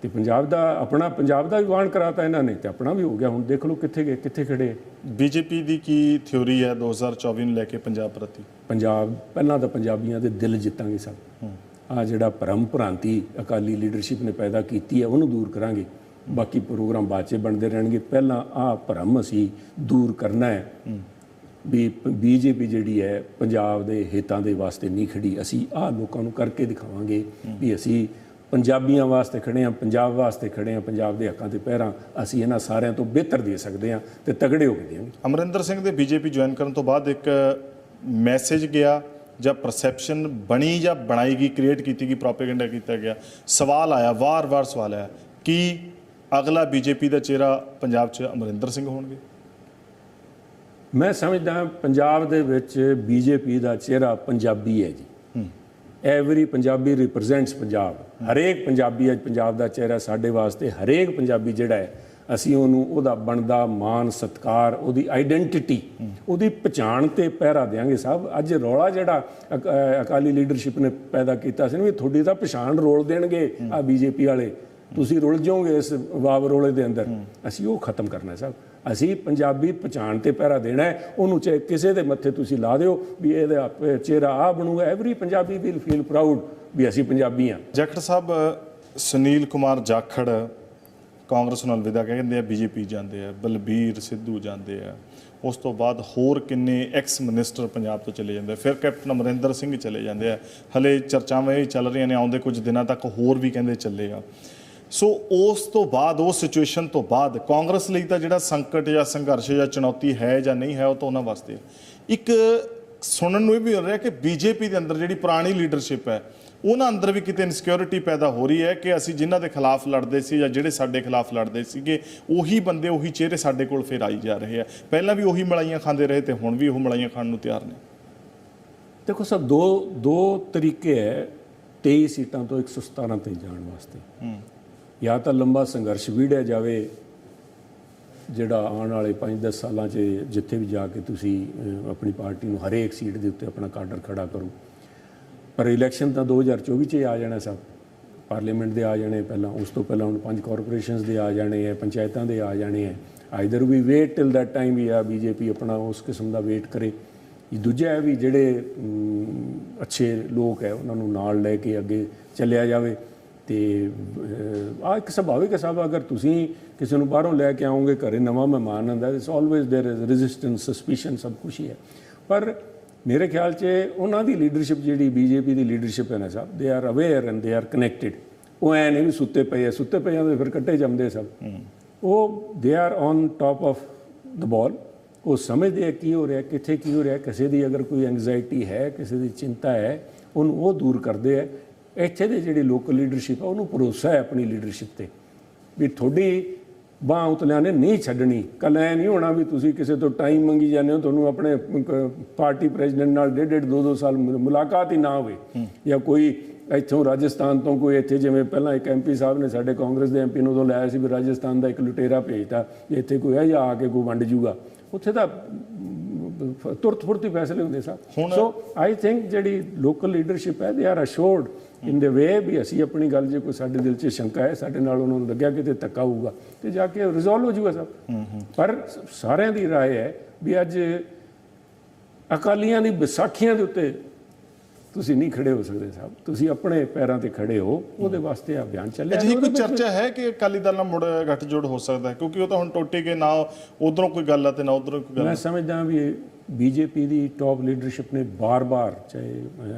ਤੇ ਪੰਜਾਬ ਦਾ ਆਪਣਾ, ਪੰਜਾਬ ਦਾ ਵੀ ਵਾਣ ਕਰਾਤਾ ਇਹਨਾਂ ਨੇ ਤੇ ਆਪਣਾ ਵੀ ਹੋ ਗਿਆ। ਹੁਣ ਦੇਖ ਲਓ ਕਿੱਥੇ ਗਏ, ਕਿੱਥੇ ਖੜੇ। ਬੀਜੇਪੀ ਦੀ ਕੀ ਥਿਉਰੀ ਹੈ 2024 ਨੂੰ ਲੈ ਕੇ ਪੰਜਾਬ ਪ੍ਰਤੀ? ਪੰਜਾਬ ਪਹਿਲਾਂ ਤਾਂ ਪੰਜਾਬੀਆਂ ਦੇ ਦਿਲ ਜਿੱਤਾਂਗੇ ਸਭ। ਆ ਜਿਹੜਾ ਭਰਮ ਭ੍ਰਾਂਤੀ ਅਕਾਲੀ ਲੀਡਰਸ਼ਿਪ ਨੇ ਪੈਦਾ ਕੀਤੀ ਹੈ ਉਹਨੂੰ ਦੂਰ ਕਰਾਂਗੇ, ਬਾਕੀ ਪ੍ਰੋਗਰਾਮ ਬਾਅਦ 'ਚ ਬਣਦੇ ਰਹਿਣਗੇ। ਪਹਿਲਾਂ ਆਹ ਭਰਮ ਅਸੀਂ ਦੂਰ ਕਰਨਾ ਹੈ ਵੀ ਬੀਜੇਪੀ ਜਿਹੜੀ ਹੈ ਪੰਜਾਬ ਦੇ ਹਿੱਤਾਂ ਦੇ ਵਾਸਤੇ ਨਹੀਂ ਖੜੀ। ਅਸੀਂ ਆਹ ਲੋਕਾਂ ਨੂੰ ਕਰਕੇ ਦਿਖਾਵਾਂਗੇ ਵੀ ਅਸੀਂ ਪੰਜਾਬੀਆਂ ਵਾਸਤੇ ਖੜੇ ਹਾਂ, ਪੰਜਾਬ ਵਾਸਤੇ ਖੜੇ ਹਾਂ, ਪੰਜਾਬ ਦੇ ਹੱਕਾਂ ਤੇ ਪਹਿਰਾਂ ਅਸੀਂ ਇਹਨਾਂ ਸਾਰਿਆਂ ਤੋਂ ਬਿਹਤਰ ਦੇ ਸਕਦੇ ਹਾਂ ਤੇ ਤਗੜੇ ਹੋ ਕੇ ਦੇਵਾਂਗੇ। ਅਮਰਿੰਦਰ ਸਿੰਘ ਦੇ ਬੀਜੇਪੀ ਜੁਆਇਨ ਕਰਨ ਤੋਂ ਬਾਅਦ ਇੱਕ ਮੈਸੇਜ ਗਿਆ ਜਾਂ ਪਰਸੈਪਸ਼ਨ ਬਣੀ ਜਾਂ ਬਣਾਈ ਗਈ, ਕ੍ਰੀਏਟ ਕੀਤੀ ਗਈ, ਪ੍ਰੋਪੇਗੈਂਡਾ ਕੀਤਾ ਗਿਆ। ਸਵਾਲ ਆਇਆ, ਵਾਰ-ਵਾਰ ਸਵਾਲ ਆਇਆ ਕਿ ਅਗਲਾ ਬੀਜੇਪੀ ਦਾ ਚਿਹਰਾ ਪੰਜਾਬ 'ਚ ਅਮਰਿੰਦਰ ਸਿੰਘ ਹੋਣਗੇ? ਮੈਂ ਸਮਝਦਾ ਪੰਜਾਬ ਦੇ ਵਿੱਚ ਬੀਜੇਪੀ ਦਾ ਚਿਹਰਾ ਪੰਜਾਬੀ ਹੈ ਜੀ। ਐਵਰੀ ਪੰਜਾਬੀ ਰਿਪਰੈਜ਼ੈਂਟਸ ਪੰਜਾਬ। ਹਰੇਕ ਪੰਜਾਬੀ ਅੱਜ ਪੰਜਾਬ ਦਾ ਚਿਹਰਾ ਸਾਡੇ ਵਾਸਤੇ। ਹਰੇਕ ਪੰਜਾਬੀ ਜਿਹੜਾ ਹੈ ਅਸੀਂ ਉਹਨੂੰ ਉਹਦਾ ਬਣਦਾ ਮਾਣ ਸਤਿਕਾਰ, ਉਹਦੀ ਆਈਡੈਂਟੀਟੀ, ਉਹਦੀ ਪਛਾਣ ਤੇ ਪਹਿਰਾ ਦੇਵਾਂਗੇ ਸਭ। ਅੱਜ ਰੌਲਾ ਜਿਹੜਾ ਅਕਾਲੀ ਲੀਡਰਸ਼ਿਪ ਨੇ ਪੈਦਾ ਕੀਤਾ ਸੀ ਵੀ ਤੁਹਾਡੀ ਤਾਂ ਪਛਾਣ ਰੋਲ ਦੇਣਗੇ ਆ ਬੀਜੇਪੀ ਵਾਲੇ, ਤੁਸੀਂ ਰੁਲ ਜਾਓਗੇ ਇਸ ਵਾਵ ਰੋਲੇ ਦੇ ਅੰਦਰ। ਅਸੀਂ ਉਹ ਖਤਮ ਕਰਨਾ ਸਭ। ਅਸੀਂ ਪੰਜਾਬੀ ਪਛਾਣ ਤੇ ਪਹਿਰਾ ਦੇਣਾ ਹੈ। ਉਹਨੂੰ ਚਾਹੇ ਕਿਸੇ ਦੇ ਮੱਥੇ ਤੁਸੀਂ ਲਾ ਦਿਓ ਵੀ ਇਹਦਾ ਚਿਹਰਾ ਆ ਬਣੂਗਾ। Every Punjabi will feel proud ਵੀ ਅਸੀਂ ਪੰਜਾਬੀ ਹਾਂ। ਜਾਖੜ ਸਾਹਿਬ, ਸੁਨੀਲ ਕੁਮਾਰ ਜਾਖੜ ਕਾਂਗਰਸ ਨੂੰ ਅਲਵਿਦਾ ਕਹਿੰਦੇ ਆ, ਬੀਜੇਪੀ ਜਾਂਦੇ ਆ, ਬਲਬੀਰ ਸਿੱਧੂ ਜਾਂਦੇ ਆ, ਉਸ ਤੋਂ ਬਾਅਦ ਹੋਰ ਕਿੰਨੇ ਐਕਸ ਮਿਨਿਸਟਰ ਪੰਜਾਬ ਤੋਂ ਚਲੇ ਜਾਂਦੇ, ਫਿਰ ਕੈਪਟਨ ਅਮਰਿੰਦਰ ਸਿੰਘ ਚਲੇ ਜਾਂਦੇ ਆ। ਹਲੇ ਚਰਚਾਵਾਂ ਇਹ ਚੱਲ ਰਹੀਆਂ ਨੇ, ਆਉਂਦੇ ਕੁਝ ਦਿਨਾਂ ਤੱਕ ਹੋਰ ਵੀ ਕਹਿੰਦੇ ਚੱਲੇ ਆ। ਸੋ ਉਸ ਤੋਂ ਬਾਅਦ, ਉਸ ਸਿਚੁਏਸ਼ਨ ਤੋਂ ਬਾਅਦ ਕਾਂਗਰਸ ਲਈ ਤਾਂ ਜਿਹੜਾ ਸੰਕਟ ਜਾਂ ਸੰਘਰਸ਼ ਜਾਂ ਚੁਣੌਤੀ ਹੈ ਜਾਂ ਨਹੀਂ ਹੈ, ਉਹ ਤਾਂ ਉਹਨਾਂ ਵਾਸਤੇ ਇੱਕ ਸੁਣਨ ਨੂੰ ਇਹ ਵੀ ਹੋ ਰਿਹਾ ਕਿ ਬੀਜੇਪੀ ਦੇ ਅੰਦਰ ਜਿਹੜੀ ਪੁਰਾਣੀ ਲੀਡਰਸ਼ਿਪ ਹੈ ਉਹਨਾਂ ਅੰਦਰ ਵੀ ਕਿਤੇ ਇਨਸਿਕਿਉਰਿਟੀ ਪੈਦਾ ਹੋ ਰਹੀ ਹੈ ਕਿ ਅਸੀਂ ਜਿਨ੍ਹਾਂ ਦੇ ਖਿਲਾਫ ਲੜਦੇ ਸੀ ਜਾਂ ਜਿਹੜੇ ਸਾਡੇ ਖਿਲਾਫ ਲੜਦੇ ਸੀਗੇ ਉਹੀ ਬੰਦੇ, ਉਹੀ ਚਿਹਰੇ ਸਾਡੇ ਕੋਲ ਫਿਰ ਆਈ ਜਾ ਰਹੇ ਆ। ਪਹਿਲਾਂ ਵੀ ਉਹੀ ਮਲਾਈਆਂ ਖਾਂਦੇ ਰਹੇ ਤੇ ਹੁਣ ਵੀ ਉਹ ਮਲਾਈਆਂ ਖਾਣ ਨੂੰ ਤਿਆਰ ਨੇ। ਦੇਖੋ ਸਭ, ਦੋ ਤਰੀਕੇ ਹੈ 23 ਸੀਟਾਂ ਤੋਂ 117 ਤੇ ਜਾਣ ਵਾਸਤੇ। ਜਾਂ ਤਾਂ ਲੰਬਾ ਸੰਘਰਸ਼ ਵੀੜਿਆ ਜਾਵੇ ਜਿਹੜਾ ਆਉਣ ਵਾਲੇ 5-10 ਸਾਲਾਂ 'ਚ ਜਿੱਥੇ ਵੀ ਜਾ ਕੇ ਤੁਸੀਂ ਆਪਣੀ ਪਾਰਟੀ ਨੂੰ ਹਰੇਕ ਸੀਟ ਦੇ ਉੱਤੇ ਆਪਣਾ ਕਾਡਰ ਖੜਾ ਕਰੋ। ਪਰ ਇਲੈਕਸ਼ਨ ਤਾਂ 2024 'ਚ ਆ ਜਾਣਾ ਸਭ। ਪਾਰਲੀਮੈਂਟ ਦੇ ਆ ਜਾਣੇ ਪਹਿਲਾਂ, ਉਸ ਤੋਂ ਪਹਿਲਾਂ ਹੁਣ 5 ਕਾਰਪੋਰੇਸ਼ਨਸ ਦੇ ਆ ਜਾਣੇ ਹੈ, ਪੰਚਾਇਤਾਂ ਦੇ ਆ ਜਾਣੇ ਹੈ। Either we wait till that time ਵੀ ਆ ਬੀਜੇਪੀ ਆਪਣਾ ਉਸ ਕਿਸਮ ਦਾ ਵੇਟ ਕਰੇ। ਦੂਜਾ ਹੈ ਵੀ ਜਿਹੜੇ ਅੱਛੇ ਲੋਕ ਹੈ ਉਹਨਾਂ ਨੂੰ ਨਾਲ ਲੈ ਕੇ ਅੱਗੇ ਚੱਲਿਆ ਜਾਵੇ। ਤੇ ਆ ਇੱਕ ਸੁਭਾਵਿਕ ਹਿਸਾਬ, ਅਗਰ ਤੁਸੀਂ ਕਿਸੇ ਨੂੰ ਬਾਹਰੋਂ ਲੈ ਕੇ ਆਓਗੇ ਘਰੇ, ਨਵਾਂ ਮਹਿਮਾਨ ਆਉਂਦਾ, it's always there is resistance, suspicion, ਸਭ ਕੁਛ ਹੀ ਹੈ। ਪਰ ਮੇਰੇ ਖਿਆਲ 'ਚ ਉਹਨਾਂ ਦੀ ਲੀਡਰਸ਼ਿਪ ਜਿਹੜੀ ਬੀਜੇਪੀ ਦੀ ਲੀਡਰਸ਼ਿਪ ਹੈ ਨਾ ਸਾਹਿਬ, they are aware and they are connected. ਉਹ ਐ ਨਹੀਂ ਵੀ ਸੁੱਤੇ ਪਏ ਆ, ਸੁੱਤੇ ਪਏ ਆ ਫਿਰ ਕੱਟੇ ਜੰਮਦੇ ਸਭ। ਉਹ they are on top of the ball. ਉਹ ਸਮਝਦੇ ਆ ਕੀ ਹੋ ਰਿਹਾ, ਕਿੱਥੇ ਕੀ ਹੋ ਰਿਹਾ। ਕਿਸੇ ਦੀ ਅਗਰ ਕੋਈ ਐਂਗਜ਼ਾਇਟੀ ਹੈ, ਕਿਸੇ ਦੀ ਚਿੰਤਾ ਹੈ, ਉਹਨੂੰ ਉਹ ਦੂਰ ਕਰਦੇ ਆ। ਇੱਥੇ ਦੇ ਜਿਹੜੀ ਲੋਕਲ ਲੀਡਰਸ਼ਿਪ ਆ ਉਹਨੂੰ ਭਰੋਸਾ ਹੈ ਆਪਣੀ ਲੀਡਰਸ਼ਿਪ ਤੇ ਵੀ ਤੁਹਾਡੀ ਬਾਂਹ ਉਤਲਿਆਂ ਨੇ ਨਹੀਂ ਛੱਡਣੀ। ਕੱਲ ਐ ਨਹੀਂ ਹੋਣਾ ਵੀ ਤੁਸੀਂ ਕਿਸੇ ਤੋਂ ਟਾਈਮ ਮੰਗੀ ਜਾਂਦੇ ਹੋ, ਤੁਹਾਨੂੰ ਆਪਣੇ ਪਾਰਟੀ ਪ੍ਰੈਜ਼ੀਡੈਂਟ ਨਾਲ 1.5 2 ਸਾਲ ਮੁਲਾਕਾਤ ਹੀ ਨਾ ਹੋਵੇ, ਜਾਂ ਕੋਈ ਇੱਥੋਂ ਰਾਜਸਥਾਨ ਤੋਂ ਕੋਈ ਇੱਥੇ, ਜਿਵੇਂ ਪਹਿਲਾਂ ਇੱਕ MP ਸਾਹਿਬ ਨੇ ਸਾਡੇ ਕਾਂਗਰਸ ਦੇ MP ਨੂੰ ਉਦੋਂ ਲਾਇਆ ਸੀ ਵੀ ਰਾਜਸਥਾਨ ਦਾ ਇੱਕ ਲੁਟੇਰਾ ਭੇਜਤਾ, ਇੱਥੇ ਕੋਈ ਹੈ ਜਾਂ ਆ ਕੇ ਕੋਈ ਵੰਡ ਜੂਗਾ। ਉੱਥੇ ਤਾਂ ਤੁਰਤ ਫੁਰਤੀ ਫੈਸਲੇ ਹੁੰਦੇ ਸਭ। ਹੁਣ- ਸੋ ਆਈ ਥਿੰਕ ਜਿਹੜੀ ਲੋਕਲ ਲੀਡਰਸ਼ਿਪ ਹੈ, ਦੇ ਆਰ ਅਸ਼ੋਰਡ ਇਨ ਦ ਵੇ ਵੀ ਅਸੀਂ ਆਪਣੀ ਗੱਲ, ਜੇ ਕੋਈ ਸਾਡੇ ਦਿਲ 'ਚ ਸ਼ੰਕਾ ਹੈ, ਸਾਡੇ ਨਾਲ ਉਹਨਾਂ ਨੂੰ ਲੱਗਿਆ ਕਿਤੇ ਧੱਕਾ ਹੋਊਗਾ ਤੇ ਜਾ ਕੇ ਰਿਜ਼ੋਲਵ ਹੋ ਜਾਊਗਾ ਸਭ। ਪਰ ਸਾਰਿਆਂ ਦੀ ਰਾਏ ਹੈ ਵੀ ਅੱਜ ਅਕਾਲੀਆਂ ਦੀ ਵਿਸਾਖੀਆਂ ਦੇ ਉੱਤੇ ਤੁਸੀਂ ਨਹੀਂ ਖੜੇ ਹੋ ਸਕਦੇ ਸਾਹਿਬ, ਤੁਸੀਂ ਆਪਣੇ ਪੈਰਾਂ ਤੇ ਖੜੇ ਹੋ, ਉਹਦੇ ਵਾਸਤੇ ਆ ਅਭਿਆਨ ਚੱਲਿਆ। ਅਜਿਹੀ ਕੋਈ ਚਰਚਾ ਹੈ ਕਿ ਅਕਾਲੀ ਦਲ ਨਾਲ ਮੁੜ ਗੱਠਜੋੜ ਹੋ ਸਕਦਾ ਹੈ? ਕਿਉਂਕਿ ਉਹ ਤਾਂ ਹੁਣ ਟੁੱਟੇ ਗਏ, ਨਾ ਉਧਰੋਂ ਕੋਈ ਗੱਲ ਆ ਤੇ ਨਾ ਉਧਰੋਂ ਕੋਈ ਗੱਲ। ਮੈਂ ਸਮਝਦਾ ਵੀ ਬੀਜੇਪੀ ਦੀ ਟੌਪ ਲੀਡਰਸ਼ਿਪ ਨੇ ਬਾਰ-ਬਾਰ, ਚਾਹੇ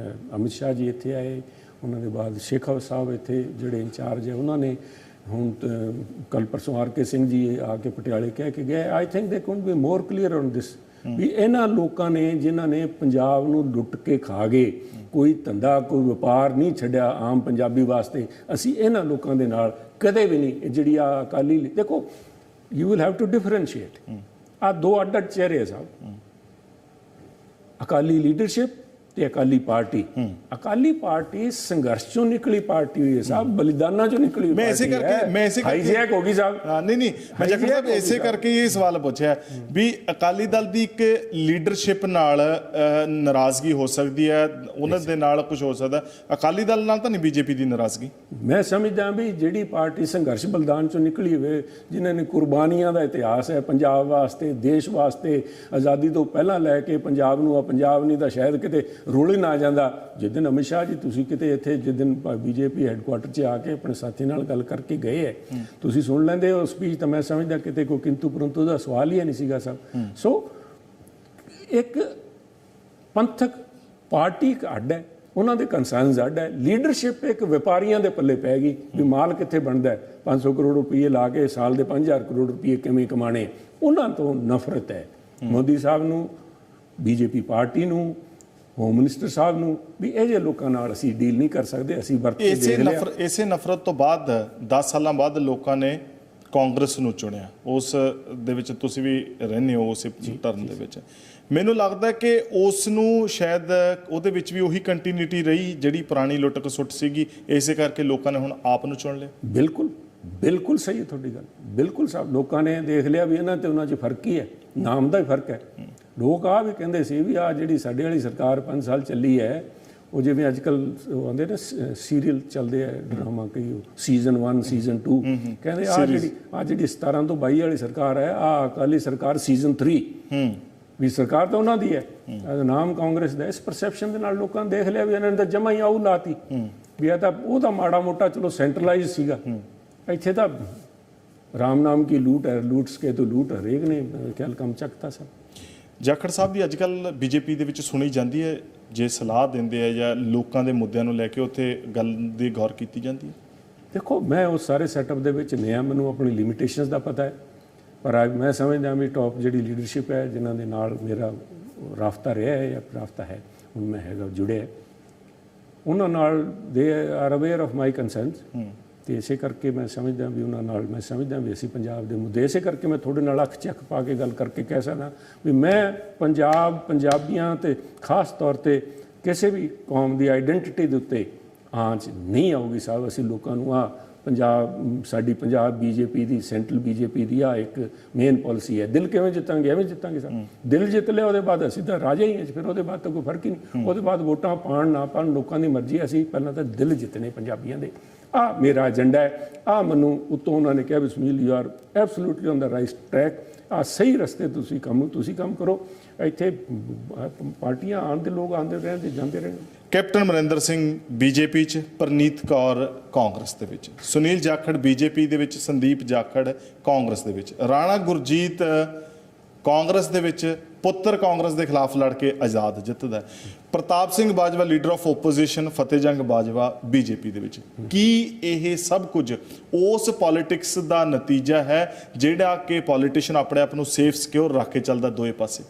ਅਮਿਤ ਸ਼ਾਹ ਜੀ ਇੱਥੇ ਆਏ, ਉਹਨਾਂ ਦੇ ਬਾਅਦ ਸ਼ੇਖਾਵਤ ਸਾਹਿਬ ਇੱਥੇ ਜਿਹੜੇ ਇੰਚਾਰਜ ਹੈ, ਉਹਨਾਂ ਨੇ ਹੁਣ ਕੱਲ ਪਰਸੋਂ ਆਰ.ਕੇ. ਸਿੰਘ ਜੀ ਆ ਕੇ ਪਟਿਆਲੇ ਕਹਿ ਕੇ ਗਏ। I think they could be more clear on this ਵੀ ਇਹਨਾਂ ਲੋਕਾਂ ਨੇ ਜਿਨ੍ਹਾਂ ਨੇ ਪੰਜਾਬ ਨੂੰ ਲੁੱਟ ਕੇ ਖਾ ਗਏ, ਕੋਈ ਧੰਦਾ ਕੋਈ ਵਪਾਰ ਨਹੀਂ ਛੱਡਿਆ ਆਮ ਪੰਜਾਬੀ ਵਾਸਤੇ, ਅਸੀਂ ਇਹਨਾਂ ਲੋਕਾਂ ਦੇ ਨਾਲ ਕਦੇ ਵੀ ਨਹੀਂ। ਜਿਹੜੀ ਆ ਅਕਾਲੀ, ਦੇਖੋ you will have to differentiate, ਆ ਦੋ ਅੱਡ-ਅੱਡ ਚਿਹਰੇ ਆ ਸਾਹਿਬ, ਅਕਾਲੀ ਲੀਡਰਸ਼ਿਪ ਤੇ ਅਕਾਲੀ ਪਾਰਟੀ। ਅਕਾਲੀ ਪਾਰਟੀ ਸੰਘਰਸ਼ ਚੋਂ ਨਿਕਲੀ ਪਾਰਟੀ ਹੋਈ ਹੈ ਸਾਹਿਬ, ਬਲੀਦਾਨਾਂ ਚੋਂ ਨਿਕਲੀ ਹੋਈ ਮੈਂ ਇਸੇ ਕਰਕੇ ਹਾਈਜੈਕ ਹੋ ਗਈ ਸਾਹਿਬ। ਨਹੀਂ ਮੈਂ ਜੱਕੜ ਸਾਹਿਬ ਇਸੇ ਕਰਕੇ ਇਹ ਸਵਾਲ ਪੁੱਛਿਆ ਵੀ ਅਕਾਲੀ ਦਲ ਦੀ ਇੱਕ ਲੀਡਰਸ਼ਿਪ ਨਾਲ ਨਾਰਾਜ਼ਗੀ ਹੋ ਸਕਦੀ ਹੈ, ਉਹਨਾਂ ਦੇ ਨਾਲ ਕੁਝ ਹੋ ਸਕਦਾ, ਅਕਾਲੀ ਦਲ ਨਾਲ ਤਾਂ ਨਹੀਂ ਬੀਜੇਪੀ ਦੀ ਨਾਰਾਜ਼ਗੀ। ਮੈਂ ਸਮਝਦਾ ਵੀ ਜਿਹੜੀ ਪਾਰਟੀ ਸੰਘਰਸ਼ ਬਲੀਦਾਨ ਚੋਂ ਨਿਕਲੀ ਹੋਵੇ, ਜਿਨ੍ਹਾਂ ਨੇ ਕੁਰਬਾਨੀਆਂ ਦਾ ਇਤਿਹਾਸ ਹੈ ਪੰਜਾਬ ਵਾਸਤੇ, ਦੇਸ਼ ਵਾਸਤੇ, ਆਜ਼ਾਦੀ ਤੋਂ ਪਹਿਲਾਂ ਲੈ ਕੇ ਪੰਜਾਬ ਨੂੰ, ਆ ਪੰਜਾਬ ਨਹੀਂ ਤਾਂ ਸ਼ਾਇਦ ਕਿਤੇ ਰੋਲ ਹੀ ਨਾ ਜਾਂਦਾ। ਜਿੱਦਣ ਅਮਿਤ ਸ਼ਾਹ ਜੀ ਤੁਸੀਂ ਕਿਤੇ ਇੱਥੇ ਜਿੱਦਣ ਬੀਜੇਪੀ ਹੈੱਡਕੁਆਟਰ 'ਚ ਆ ਕੇ ਆਪਣੇ ਸਾਥੀ ਨਾਲ ਗੱਲ ਕਰਕੇ ਗਏ ਹੈ, ਤੁਸੀਂ ਸੁਣ ਲੈਂਦੇ ਹੋ ਸਪੀਚ, ਤਾਂ ਮੈਂ ਸਮਝਦਾ ਕਿਤੇ ਕੋਈ ਕਿੰਤੂ ਪਰੰਤੂ ਦਾ ਸਵਾਲ ਹੀ ਨਹੀਂ ਸੀਗਾ ਸਭ। ਸੋ ਇੱਕ ਪੰਥਕ ਪਾਰਟੀ ਇੱਕ ਅੱਡ ਹੈ, ਉਹਨਾਂ ਦੇ ਕੰਸਰਨਸ ਅੱਡ ਹੈ, ਲੀਡਰਸ਼ਿਪ ਇੱਕ ਵਪਾਰੀਆਂ ਦੇ ਪੱਲੇ ਪੈ ਗਈ ਵੀ ਮਾਲ ਕਿੱਥੇ ਬਣਦਾ, 500 ਕਰੋੜ ਰੁਪਏ ਲਾ ਕੇ ਸਾਲ ਦੇ 5000 ਕਰੋੜ ਰੁਪਏ ਕਿਵੇਂ ਕਮਾਣੇ, ਉਹਨਾਂ ਤੋਂ ਨਫ਼ਰਤ ਹੈ ਮੋਦੀ ਸਾਹਿਬ ਨੂੰ, ਬੀਜੇਪੀ ਪਾਰਟੀ ਨੂੰ, ਹੋਮ ਮਿਨਿਸਟਰ ਸਾਹਿਬ ਨੂੰ, ਵੀ ਇਹ ਜਿਹੇ ਲੋਕਾਂ ਨਾਲ ਅਸੀਂ ਡੀਲ ਨਹੀਂ ਕਰ ਸਕਦੇ, ਅਸੀਂ ਵਰਤ ਕੇ ਦੇਖ ਲਿਆ। ਇਸੇ ਨਫ਼ਰਤ ਤੋਂ ਬਾਅਦ 10 ਸਾਲਾਂ ਬਾਅਦ ਲੋਕਾਂ ਨੇ ਕਾਂਗਰਸ ਨੂੰ ਚੁਣਿਆ, ਉਸ ਦੇ ਵਿੱਚ ਤੁਸੀਂ ਵੀ ਰਹਿੰਦੇ ਹੋ, ਉਸ ਟਰਨ ਦੇ ਵਿੱਚ। ਮੈਨੂੰ ਲੱਗਦਾ ਕਿ ਉਸ ਨੂੰ ਸ਼ਾਇਦ ਉਹਦੇ ਵਿੱਚ ਵੀ ਉਹੀ ਕੰਟੀਨਿਊਟੀ ਰਹੀ ਜਿਹੜੀ ਪੁਰਾਣੀ ਲੁੱਟ ਖਸੁੱਟ ਸੀਗੀ, ਇਸੇ ਕਰਕੇ ਲੋਕਾਂ ਨੇ ਹੁਣ ਆਪ ਨੂੰ ਚੁਣ ਲਿਆ। ਬਿਲਕੁਲ ਬਿਲਕੁਲ ਸਹੀ ਹੈ ਤੁਹਾਡੀ ਗੱਲ, ਬਿਲਕੁਲ ਸਾਹਿਬ। ਲੋਕਾਂ ਨੇ ਦੇਖ ਲਿਆ ਵੀ ਇਹਨਾਂ ਤੇ ਉਹਨਾਂ 'ਚ ਫਰਕ ਹੀ ਹੈ, ਨਾਮ ਦਾ ਹੀ ਫਰਕ ਹੈ। ਲੋਕ ਆ ਵੀ ਕਹਿੰਦੇ ਸੀ ਵੀ ਆ ਜਿਹੜੀ ਸਾਡੇ ਵਾਲੀ ਸਰਕਾਰ 5 ਸਾਲ ਚੱਲੀ ਹੈ, ਉਹ ਜਿਵੇਂ ਅੱਜ ਕੱਲ੍ਹ ਆਉਂਦੇ ਨੇ ਸੀਰੀਅਲ ਚੱਲਦੇ ਆ, ਡਰਾਮਾ ਕਈ ਸੀਜ਼ਨ 1 ਸੀਜ਼ਨ 2, ਕਹਿੰਦੇ ਆ ਜਿਹੜੀ 17 ਤੋਂ 22 ਵਾਲੀ ਸਰਕਾਰ ਹੈ, ਆ ਅਕਾਲੀ ਸਰਕਾਰ ਸੀਜ਼ਨ 3 ਵੀ ਸਰਕਾਰ ਤਾਂ ਉਹਨਾਂ ਦੀ ਹੈ, ਨਾਮ ਕਾਂਗਰਸ ਦਾ। ਇਸ ਪਰਸੈਪਸ਼ਨ ਦੇ ਨਾਲ ਲੋਕਾਂ ਨੇ ਦੇਖ ਲਿਆ ਵੀ ਇਹਨਾਂ ਨੇ ਤਾਂ ਜਮਾ ਹੀ ਆਊ ਲਾਤੀ ਵੀ ਇਹ ਤਾਂ ਉਹ ਤਾਂ ਮਾੜਾ ਮੋਟਾ ਚਲੋ ਸੈਂਟਰਲਾਈਜ਼ ਸੀਗਾ, ਇੱਥੇ ਤਾਂ ਰਾਮ ਨਾਮ ਕੀ ਲੂਟ ਹੈ, ਲੂਟਸ ਕੇ ਤੋਂ ਲੂਟ ਹਰੇਕ ਨੇ ਖਿਆਲ ਕੰਮ ਚੱਕਤਾ ਸਭ। ਜਾਖੜ ਸਾਹਿਬ ਦੀ ਅੱਜ ਕੱਲ੍ਹ ਬੀਜੇਪੀ ਦੇ ਵਿੱਚ ਸੁਣੀ ਜਾਂਦੀ ਹੈ, ਜੇ ਸਲਾਹ ਦਿੰਦੇ ਆ ਜਾਂ ਲੋਕਾਂ ਦੇ ਮੁੱਦਿਆਂ ਨੂੰ ਲੈ ਕੇ ਉੱਥੇ ਗੱਲ ਦੀ ਗੌਰ ਕੀਤੀ ਜਾਂਦੀ ਹੈ? ਦੇਖੋ ਮੈਂ ਉਸ ਸਾਰੇ ਸੈਟਅਪ ਦੇ ਵਿੱਚ ਨਹੀਂ ਆ, ਮੈਨੂੰ ਆਪਣੀ ਲਿਮਿਟੇਸ਼ਨਸ ਦਾ ਪਤਾ ਹੈ, ਪਰ ਮੈਂ ਸਮਝਦਾ ਵੀ ਟੌਪ ਜਿਹੜੀ ਲੀਡਰਸ਼ਿਪ ਹੈ, ਜਿਨ੍ਹਾਂ ਦੇ ਨਾਲ ਮੇਰਾ ਰਾਬਤਾ ਰਿਹਾ ਹੈ ਜਾਂ ਰਾਬਤਾ ਹੈ, ਹੁਣ ਮੈਂ ਹੈਗਾ ਜੁੜਿਆ, ਉਹਨਾਂ ਨਾਲ they are aware of my concerns, ਤੇ ਇਸੇ ਕਰਕੇ ਮੈਂ ਸਮਝਦਾ ਵੀ ਉਹਨਾਂ ਨਾਲ ਮੈਂ ਸਮਝਦਾ ਵੀ ਅਸੀਂ ਪੰਜਾਬ ਦੇ ਮੁੱਦੇ, ਇਸੇ ਕਰਕੇ ਮੈਂ ਤੁਹਾਡੇ ਨਾਲ ਅੱਖ ਚੱਕ ਪਾ ਕੇ ਗੱਲ ਕਰਕੇ ਕਹਿ ਸਕਦਾ ਵੀ ਮੈਂ ਪੰਜਾਬੀਆਂ ਤੇ ਖਾਸ ਤੌਰ ਤੇ ਕਿਸੇ ਵੀ ਕੌਮ ਦੀ ਆਈਡੈਂਟੀਟੀ ਦੇ ਉੱਤੇ ਆਂਚ ਨਹੀਂ ਆਊਗੀ ਸਾਹਿਬ। ਅਸੀਂ ਲੋਕਾਂ ਨੂੰ ਸਾਡੀ ਪੰਜਾਬ ਬੀਜੇਪੀ ਦੀ, ਸੈਂਟਰਲ ਬੀਜੇਪੀ ਦੀ ਇੱਕ ਮੇਨ ਪਾਲਿਸੀ ਹੈ। ਦਿਲ ਕਿਵੇਂ ਜਿੱਤਾਂਗੇ? ਐਵੇਂ ਜਿੱਤਾਂਗੇ ਸਾਹਿਬ। ਦਿਲ ਜਿੱਤ ਲਿਆ ਉਹਦੇ ਬਾਅਦ ਅਸੀਂ ਤਾਂ ਰਾਜੇ ਹੀ ਹਾਂ, ਫਿਰ ਉਹਦੇ ਬਾਅਦ ਤਾਂ ਕੋਈ ਫਰਕ ਹੀ ਨਹੀਂ। ਉਹਦੇ ਬਾਅਦ ਵੋਟਾਂ ਪਾਉਣ ਨਾ ਪਾਉਣ ਲੋਕਾਂ ਦੀ ਮਰਜ਼ੀ। ਅਸੀਂ ਪਹਿਲਾਂ ਤਾਂ ਦਿਲ ਜਿੱਤਣੇ ਪੰਜਾਬੀਆਂ ਦੇ, ਆ ਮੇਰਾ ਏਜੰਡਾ ਹੈ। ਮੈਨੂੰ ਉੱਤੋਂ ਉਹਨਾਂ ਨੇ ਕਿਹਾ ਵੀ Sunil you are absolutely on the right track, ਸਹੀ ਰਸਤੇ ਤੁਸੀਂ ਕੰਮ ਕਰੋ। ਇੱਥੇ ਪਾਰਟੀਆਂ ਆਉਣ ਦੇ ਲੋਕ ਆਉਂਦੇ ਰਹਿਣ, ਜਾਂਦੇ ਰਹਿਣ। ਕੈਪਟਨ ਅਮਰਿੰਦਰ ਸਿੰਘ ਬੀਜੇਪੀ 'ਚ, ਪਰਨੀਤ ਕੌਰ ਕਾਂਗਰਸ ਦੇ ਵਿੱਚ, ਸੁਨੀਲ ਜਾਖੜ ਬੀਜੇਪੀ ਦੇ ਵਿੱਚ, ਸੰਦੀਪ ਜਾਖੜ ਕਾਂਗਰਸ ਦੇ ਵਿੱਚ, ਰਾਣਾ ਗੁਰਜੀਤ ਕਾਂਗਰਸ ਦੇ ਵਿੱਚ, ਪੁੱਤਰ ਕਾਂਗਰਸ ਦੇ ਖਿਲਾਫ ਲੜ ਕੇ ਆਜ਼ਾਦ ਜਿੱਤਦਾ, Pratap Singh Bajwa leader of opposition, Fateh Jang Bajwa BJP ਦੇ ਵਿੱਚ। ਕੀ ਇਹ ਸਭ ਕੁਝ ਉਸ ਪੋਲਿਟਿਕਸ ਦਾ ਨਤੀਜਾ ਹੈ ਜਿਹੜਾ ਕਿ ਪੋਲੀਟੀਸ਼ੀਅਨ ਆਪਣੇ ਆਪ ਨੂੰ ਸੇਫ ਸਿਕਿਉਰ ਰੱਖ ਕੇ ਚੱਲਦਾ ਦੋਏ ਪਾਸੇ?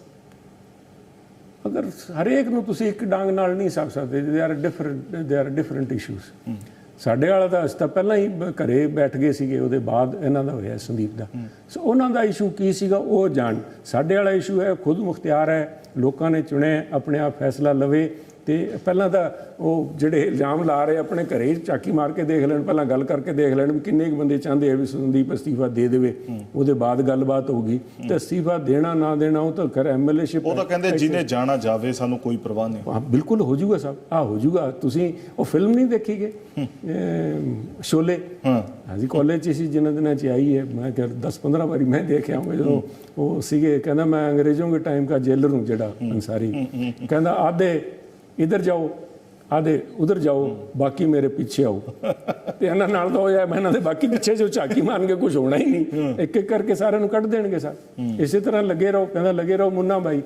ਅਗਰ ਹਰੇਕ ਨੂੰ ਤੁਸੀਂ ਇੱਕ ਡਾਂਗ ਨਾਲ ਨਹੀਂ ਸਕ ਸਕਦੇ, ਦੇ ਆਰ ਡਿਫਰੈਂਟ ਇਸ਼ੂਜ਼। ਸਾਡੇ ਵਾਲਾ ਤਾਂ ਅਸੀਂ ਤਾਂ ਪਹਿਲਾਂ ਹੀ ਘਰੇ ਬੈਠ ਗਏ ਸੀਗੇ, ਉਹਦੇ ਬਾਅਦ ਇਹਨਾਂ ਦਾ ਹੋਇਆ ਸੰਦੀਪ ਦਾ। ਸੋ ਉਹਨਾਂ ਦਾ ਇਸ਼ੂ ਕੀ ਸੀਗਾ ਉਹ ਜਾਣ। ਸਾਡੇ ਵਾਲਾ ਇਸ਼ੂ ਹੈ ਖੁਦ ਮੁਖਤਿਆਰ ਹੈ, ਲੋਕਾਂ ਨੇ ਚੁਣਿਆ, ਆਪਣੇ ਆਪ ਫੈਸਲਾ ਲਵੇ ਤੇ ਪਹਿਲਾਂ ਤਾਂ ਉਹ ਜਿਹੜੇ ਇਲਜ਼ਾਮ ਲਾ ਰਹੇ ਆਪਣੇ ਘਰੇ ਹੀ ਝਾਕੀ ਮਾਰ ਕੇ ਦੇਖ ਲੈਣ, ਪਹਿਲਾਂ ਗੱਲ ਕਰਕੇ ਦੇਖ ਲੈਣ ਵੀ ਕਿੰਨੇ ਕੁ ਬੰਦੇ ਚਾਹੁੰਦੇ ਆ ਵੀ ਸੰਦੀਪ ਅਸਤੀਫਾ ਦੇ ਦੇਵੇ, ਉਹਦੇ ਬਾਅਦ ਗੱਲਬਾਤ ਹੋਊਗੀ। ਤੇ ਅਸਤੀਫਾ ਦੇਣਾ ਨਾ ਦੇਣਾ ਉਹ ਤਾਂ ਖੈਰ ਐਮਐਲਏਸ਼ਿਪ, ਉਹ ਤਾਂ ਕਹਿੰਦੇ ਜਿਹਨੇ ਜਾਣਾ ਜਾਵੇ, ਸਾਨੂੰ ਕੋਈ ਪਰਵਾਹ ਨਹੀਂ। ਹਾਂ ਬਿਲਕੁਲ ਹੋ ਜਾਊਗਾ ਸਭ, ਹੋ ਜਾਊਗਾ। ਤੁਸੀਂ ਉਹ ਫਿਲਮ ਨਹੀਂ ਦੇਖੀ ਗਏ ਸ਼ੋਲੇ? ਅਸੀਂ ਕਾਲਜ 'ਚ ਸੀ ਜਿਨ੍ਹਾਂ ਦਿਨਾਂ 'ਚ ਆਈ ਹੈ, ਮੈਂ ਕਿਹਾ 10-15 ਵਾਰੀ ਮੈਂ ਦੇਖਿਆ ਹੋਊਗਾ। ਜਦੋਂ ਉਹ ਸੀਗੇ, ਕਹਿੰਦਾ ਮੈਂ ਅੰਗਰੇਜ਼ੋਂ ਕੇ ਟਾਈਮ का जेलर हूँ, ਜਿਹੜਾ ਅੰਸਾਰੀ, ਕਹਿੰਦਾ ਆਧੇ ਇੱਧਰ ਜਾਓ, ਆਧੇ ਉਧਰ ਜਾਓ, ਬਾਕੀ ਮੇਰੇ ਪਿੱਛੇ ਆਓ। ਤੇ ਇਹਨਾਂ ਨਾਲ ਤਾਂ ਹੋਇਆ, ਮੈਂ ਇਹਨਾਂ ਦੇ ਬਾਕੀ ਪਿੱਛੇ ਜੋ ਝਾਕੀ ਮਾਰਨਗੇ ਕੁਝ ਹੋਣਾ ਹੀ ਨਹੀਂ, ਇੱਕ ਇੱਕ ਕਰਕੇ ਸਾਰਿਆਂ ਨੂੰ ਕੱਢ ਦੇਣਗੇ ਸਰ। ਇਸੇ ਤਰ੍ਹਾਂ ਲੱਗੇ ਰਹੋ, ਕਹਿੰਦਾ ਲੱਗੇ ਰਹੋ ਮੁੰਨਾ ਬਾਈ,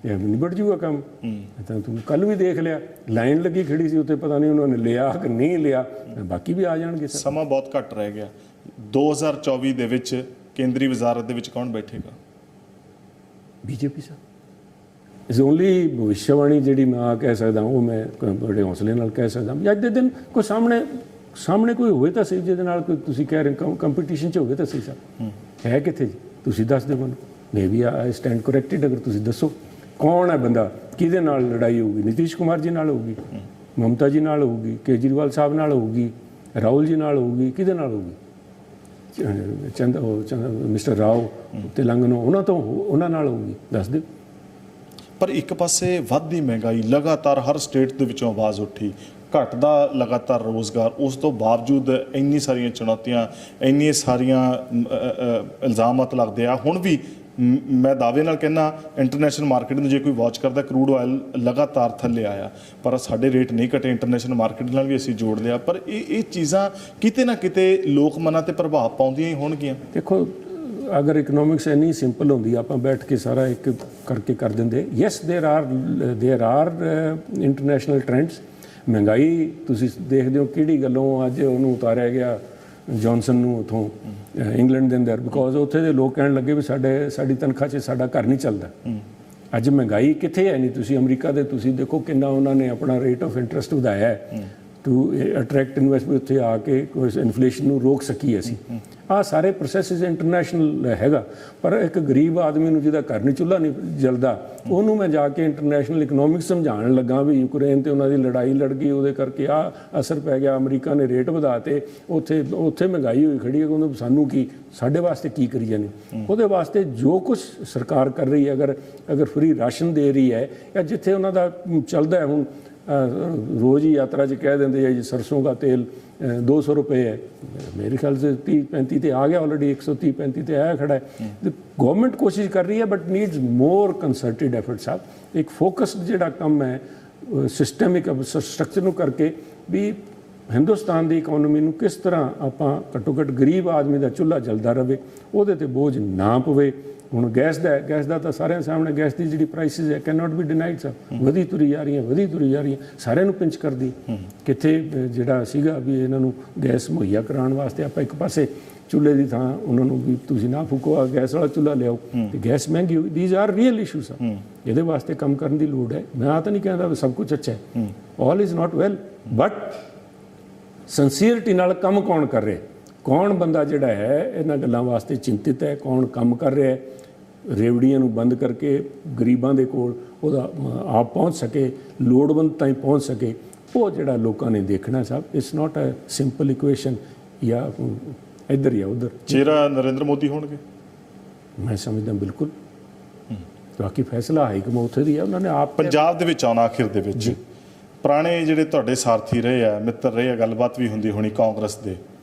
ਇਹ ਨਿਬੜ ਜੂਗਾ ਕੰਮ। ਤਾਂ ਤੂੰ ਕੱਲ ਵੀ ਦੇਖ ਲਿਆ, ਲਾਈਨ ਲੱਗੀ ਖੜੀ ਸੀ ਉੱਥੇ, ਪਤਾ ਨਹੀਂ ਉਹਨਾਂ ਨੇ ਲਿਆ ਕਿ ਨਹੀਂ ਲਿਆ, ਬਾਕੀ ਵੀ ਆ ਜਾਣਗੇ ਸਰ। ਸਮਾਂ ਬਹੁਤ ਘੱਟ ਰਹਿ ਗਿਆ। 2024 ਦੇ ਵਿੱਚ ਕੇਂਦਰੀ ਵਜ਼ਾਰਤ ਦੇ ਵਿੱਚ ਕੌਣ ਬੈਠੇਗਾ? BJP Sahib is only. ਭਵਿੱਖਬਾਣੀ ਜਿਹੜੀ ਮੈਂ ਕਹਿ ਸਕਦਾ, ਉਹ ਮੈਂ ਬੜੇ ਹੌਸਲੇ ਨਾਲ ਕਹਿ ਸਕਦਾ। ਅੱਜ ਦੇ ਦਿਨ ਕੋਈ ਸਾਹਮਣੇ ਕੋਈ ਹੋਵੇ ਤਾਂ ਸਹੀ, ਜਿਹਦੇ ਨਾਲ ਕੋਈ ਤੁਸੀਂ ਕਹਿ ਰਹੇ ਕੰਪੀਟੀਸ਼ਨ 'ਚ ਹੋਵੇ ਤਾਂ ਸਹੀ ਸਾਹਿਬ। ਹੈ ਕਿੱਥੇ ਜੀ? ਤੁਸੀਂ ਦੱਸ ਦਿਓ ਮੈਨੂੰ। May be I stand corrected. ਅਗਰ ਤੁਸੀਂ ਦੱਸੋ ਕੌਣ ਹੈ ਬੰਦਾ, ਕਿਹਦੇ ਨਾਲ ਲੜਾਈ ਹੋਊਗੀ? ਨਿਤੀਸ਼ ਕੁਮਾਰ ਜੀ ਨਾਲ ਹੋਊਗੀ, ਮਮਤਾ ਜੀ ਨਾਲ ਹੋਊਗੀ, ਕੇਜਰੀਵਾਲ ਸਾਹਿਬ ਨਾਲ ਹੋਊਗੀ, ਰਾਹੁਲ ਜੀ ਨਾਲ ਹੋਊਗੀ, ਕਿਹਦੇ ਨਾਲ ਹੋਊਗੀ? ਮਿਸਟਰ ਰਾਓ ਤੇਲੰਗਾਨਾ, ਉਹਨਾਂ ਨਾਲ ਹੋਊਗੀ? ਦੱਸ ਦਿਓ। ਪਰ ਇੱਕ ਪਾਸੇ ਵੱਧਦੀ ਮਹਿੰਗਾਈ, ਲਗਾਤਾਰ ਹਰ ਸਟੇਟ ਦੇ ਵਿੱਚੋਂ ਆਵਾਜ਼ ਉੱਠੀ, ਘਟਦਾ ਲਗਾਤਾਰ ਰੋਜ਼ਗਾਰ, ਉਸ ਤੋਂ ਬਾਵਜੂਦ ਇੰਨੀ ਸਾਰੀਆਂ ਚੁਣੌਤੀਆਂ, ਇੰਨੀਆਂ ਸਾਰੀਆਂ ਇਲਜ਼ਾਮਾਤ ਲੱਗਦੇ ਆ। ਹੁਣ ਵੀ ਮੈਂ ਦਾਅਵੇ ਨਾਲ ਕਹਿੰਦਾ, ਇੰਟਰਨੈਸ਼ਨਲ ਮਾਰਕੀਟ ਨੂੰ ਜੇ ਕੋਈ ਵਾਚ ਕਰਦਾ, ਕਰੂਡ ਆਇਲ ਲਗਾਤਾਰ ਥੱਲੇ ਆਇਆ, ਪਰ ਸਾਡੇ ਰੇਟ ਨਹੀਂ ਘਟੇ। ਇੰਟਰਨੈਸ਼ਨਲ ਮਾਰਕੀਟ ਨਾਲ ਵੀ ਅਸੀਂ ਜੋੜ ਲਿਆ, ਪਰ ਇਹ ਚੀਜ਼ਾਂ ਕਿਤੇ ਨਾ ਕਿਤੇ ਲੋਕ ਮਨਾਂ 'ਤੇ ਪ੍ਰਭਾਵ ਪਾਉਂਦੀਆਂ ਹੀ ਹੋਣਗੀਆਂ। ਦੇਖੋ, ਅਗਰ ਇਕਨੋਮਿਕਸ ਇੰਨੀ ਸਿੰਪਲ ਹੁੰਦੀ, ਆਪਾਂ ਬੈਠ ਕੇ ਸਾਰਾ ਇੱਕ ਕਰਕੇ ਕਰ ਦਿੰਦੇ। ਯੈਸ, ਦੇਰ ਆਰ ਇੰਟਰਨੈਸ਼ਨਲ ਟ੍ਰੈਂਡਸ। ਮਹਿੰਗਾਈ ਤੁਸੀਂ ਦੇਖਦੇ ਹੋ ਕਿਹੜੀ ਗੱਲੋਂ ਅੱਜ ਉਹਨੂੰ ਉਤਾਰਿਆ ਗਿਆ, ਜੌਨਸਨ ਨੂੰ, ਉੱਥੋਂ ਇੰਗਲੈਂਡ ਦੇ ਅੰਦਰ, ਬਿਕੋਜ਼ ਉੱਥੇ ਦੇ ਲੋਕ ਕਹਿਣ ਲੱਗੇ ਵੀ ਸਾਡੀ ਤਨਖਾਹ 'ਚ ਸਾਡਾ ਘਰ ਨਹੀਂ ਚੱਲਦਾ। ਅੱਜ ਮਹਿੰਗਾਈ ਕਿੱਥੇ ਹੈ ਨਹੀਂ? ਤੁਸੀਂ ਅਮਰੀਕਾ ਦੇ ਤੁਸੀਂ ਦੇਖੋ ਕਿੰਨਾ ਉਹਨਾਂ ਨੇ ਆਪਣਾ ਰੇਟ ਆਫ ਇੰਟਰਸਟ ਵਧਾਇਆ ਹੈ ਟੂ ਅਟਰੈਕਟ ਇਨਵੈਸਟਮੈਂਟ, ਉੱਥੇ ਆ ਕੇ ਕੋਈ ਇਨਫਲੇਸ਼ਨ ਨੂੰ ਰੋਕ ਸਕੀਏ ਅਸੀਂ। ਆਹ ਸਾਰੇ ਪ੍ਰੋਸੈਸਿਸ ਇੰਟਰਨੈਸ਼ਨਲ ਹੈਗਾ। ਪਰ ਇੱਕ ਗਰੀਬ ਆਦਮੀ ਨੂੰ ਜਿਹਦਾ ਘਰ ਨਹੀਂ, ਚੁੱਲ੍ਹਾ ਨਹੀਂ ਜਲਦਾ, ਉਹਨੂੰ ਮੈਂ ਜਾ ਕੇ ਇੰਟਰਨੈਸ਼ਨਲ ਇਕਨੋਮਿਕਸ ਸਮਝਾਉਣ ਲੱਗਾ ਵੀ ਯੂਕਰੇਨ ਤੇ ਉਹਨਾਂ ਦੀ ਲੜਾਈ ਲੜ ਗਈ, ਉਹਦੇ ਕਰਕੇ ਆਹ ਅਸਰ ਪੈ ਗਿਆ, ਅਮਰੀਕਾ ਨੇ ਰੇਟ ਵਧਾਤੇ, ਉੱਥੇ ਮਹਿੰਗਾਈ ਹੋਈ ਖੜੀ ਹੈ, ਕਹਿੰਦੇ ਸਾਨੂੰ ਕੀ, ਸਾਡੇ ਵਾਸਤੇ ਕੀ ਕਰੀ ਜਾਂਦੇ? ਉਹਦੇ ਵਾਸਤੇ ਜੋ ਕੁਝ ਸਰਕਾਰ ਕਰ ਰਹੀ ਹੈ, ਅਗਰ ਫ੍ਰੀ ਰਾਸ਼ਨ ਦੇ ਰਹੀ ਹੈ, ਜਾਂ ਜਿੱਥੇ ਉਹਨਾਂ ਦਾ ਚੱਲਦਾ ਹੈ ਹੁਣ रोज़ ही यात्रा च कह देंगे जी सरसों का तेल 200 रुपये है, मेरे ख्याल से 30-35 ते आ गया ऑलरेडी, 130-35 ते आया खड़ा है। तो गवर्नमेंट कोशिश कर रही है but needs more concerted effort साहब। एक फोकस्ड जिहड़ा काम है सिस्टमिक स्ट्रक्चर ਨੂੰ ਕਰਕੇ भी हिंदुस्तान की इकोनॉमी ਨੂੰ किस तरह ਆਪਾਂ ਘੱਟੋ ਘੱਟ ਗਰੀਬ ਆਦਮੀ ਦਾ ਚੁੱਲ੍ਹਾ ਜਲਦਾ ਰਹੇ, ਉਹਦੇ ਤੇ ਬੋਝ ਨਾ ਪਵੇ। ਹੁਣ ਗੈਸ ਦਾ ਤਾਂ ਸਾਰਿਆਂ ਸਾਹਮਣੇ ਗੈਸ ਦੀ ਜਿਹੜੀ ਪ੍ਰਾਈਸਿਸ ਹੈ can not be denied sir, ਵਧੀ ਤੁਰੀ ਜਾ ਰਹੀਆਂ ਸਾਰਿਆਂ ਨੂੰ ਪਿੰਚ ਕਰਦੀ। ਕਿੱਥੇ ਜਿਹੜਾ ਸੀਗਾ ਵੀ ਇਹਨਾਂ ਨੂੰ ਗੈਸ ਮੁਹੱਈਆ ਕਰਾਉਣ ਵਾਸਤੇ ਆਪਾਂ ਇੱਕ ਪਾਸੇ ਚੁੱਲ੍ਹੇ ਦੀ ਥਾਂ ਉਹਨਾਂ ਨੂੰ ਵੀ ਤੁਸੀਂ ਨਾ ਫੂਕੋ, ਗੈਸ ਵਾਲਾ ਚੁੱਲ੍ਹਾ ਲਿਆਓ, ਤੇ ਗੈਸ ਮਹਿੰਗੀ ਹੋਈ। ਦੀਜ਼ ਆਰ ਰੀਅਲ ਇਸ਼ੂਜ਼ ਆ, ਇਹਦੇ ਵਾਸਤੇ ਕੰਮ ਕਰਨ ਦੀ ਲੋੜ ਹੈ। ਮੈਂ ਆ ਤਾਂ ਨਹੀਂ ਕਹਿੰਦਾ ਸਭ ਕੁਝ ਅੱਛਾ ਹੈ, all is not well, but sincerity ਨਾਲ ਕੰਮ ਕੌਣ ਕਰ ਰਿਹਾ, ਕੌਣ ਬੰਦਾ ਜਿਹੜਾ ਹੈ ਇਹਨਾਂ ਗੱਲਾਂ ਵਾਸਤੇ ਚਿੰਤਿਤ ਹੈ, ਕੌਣ ਕੰਮ ਕਰ ਰਿਹਾ ਹੈ, ਰੇਵੜੀਆਂ ਨੂੰ ਬੰਦ ਕਰਕੇ ਗਰੀਬਾਂ ਦੇ ਕੋਲ ਉਹਦਾ ਆਪ ਪਹੁੰਚ ਸਕੇ, ਲੋੜਵੰਦ ਤਾਈਂ ਪਹੁੰਚ ਸਕੇ, ਉਹ ਜਿਹੜਾ ਲੋਕਾਂ ਨੇ ਦੇਖਣਾ ਸਾਹਿਬ। It's not a simple equation ਜਾਂ ਇੱਧਰ ਜਾਂ ਉੱਧਰ। ਚਿਹਰਾ ਨਰਿੰਦਰ ਮੋਦੀ ਹੋਣਗੇ ਮੈਂ ਸਮਝਦਾ ਬਿਲਕੁਲ। ਬਾਕੀ ਫੈਸਲਾ ਹਾਈਕਮਾਂਡ ਉੱਥੇ ਦੀ ਹੈ, ਉਹਨਾਂ ਨੇ ਆਪ। ਪੰਜਾਬ ਦੇ ਵਿੱਚ ਆਉਣ ਆਖਿਰ ਦੇ ਵਿੱਚ ਪੁਰਾਣੇ ਜਿਹੜੇ ਤੁਹਾਡੇ ਸਾਰਥੀ ਰਹੇ ਆ, ਮਿੱਤਰ ਰਹੇ ਆ, ਗੱਲਬਾਤ ਵੀ ਹੁੰਦੀ ਹੋਣੀ ਕਾਂਗਰਸ ਦੇ,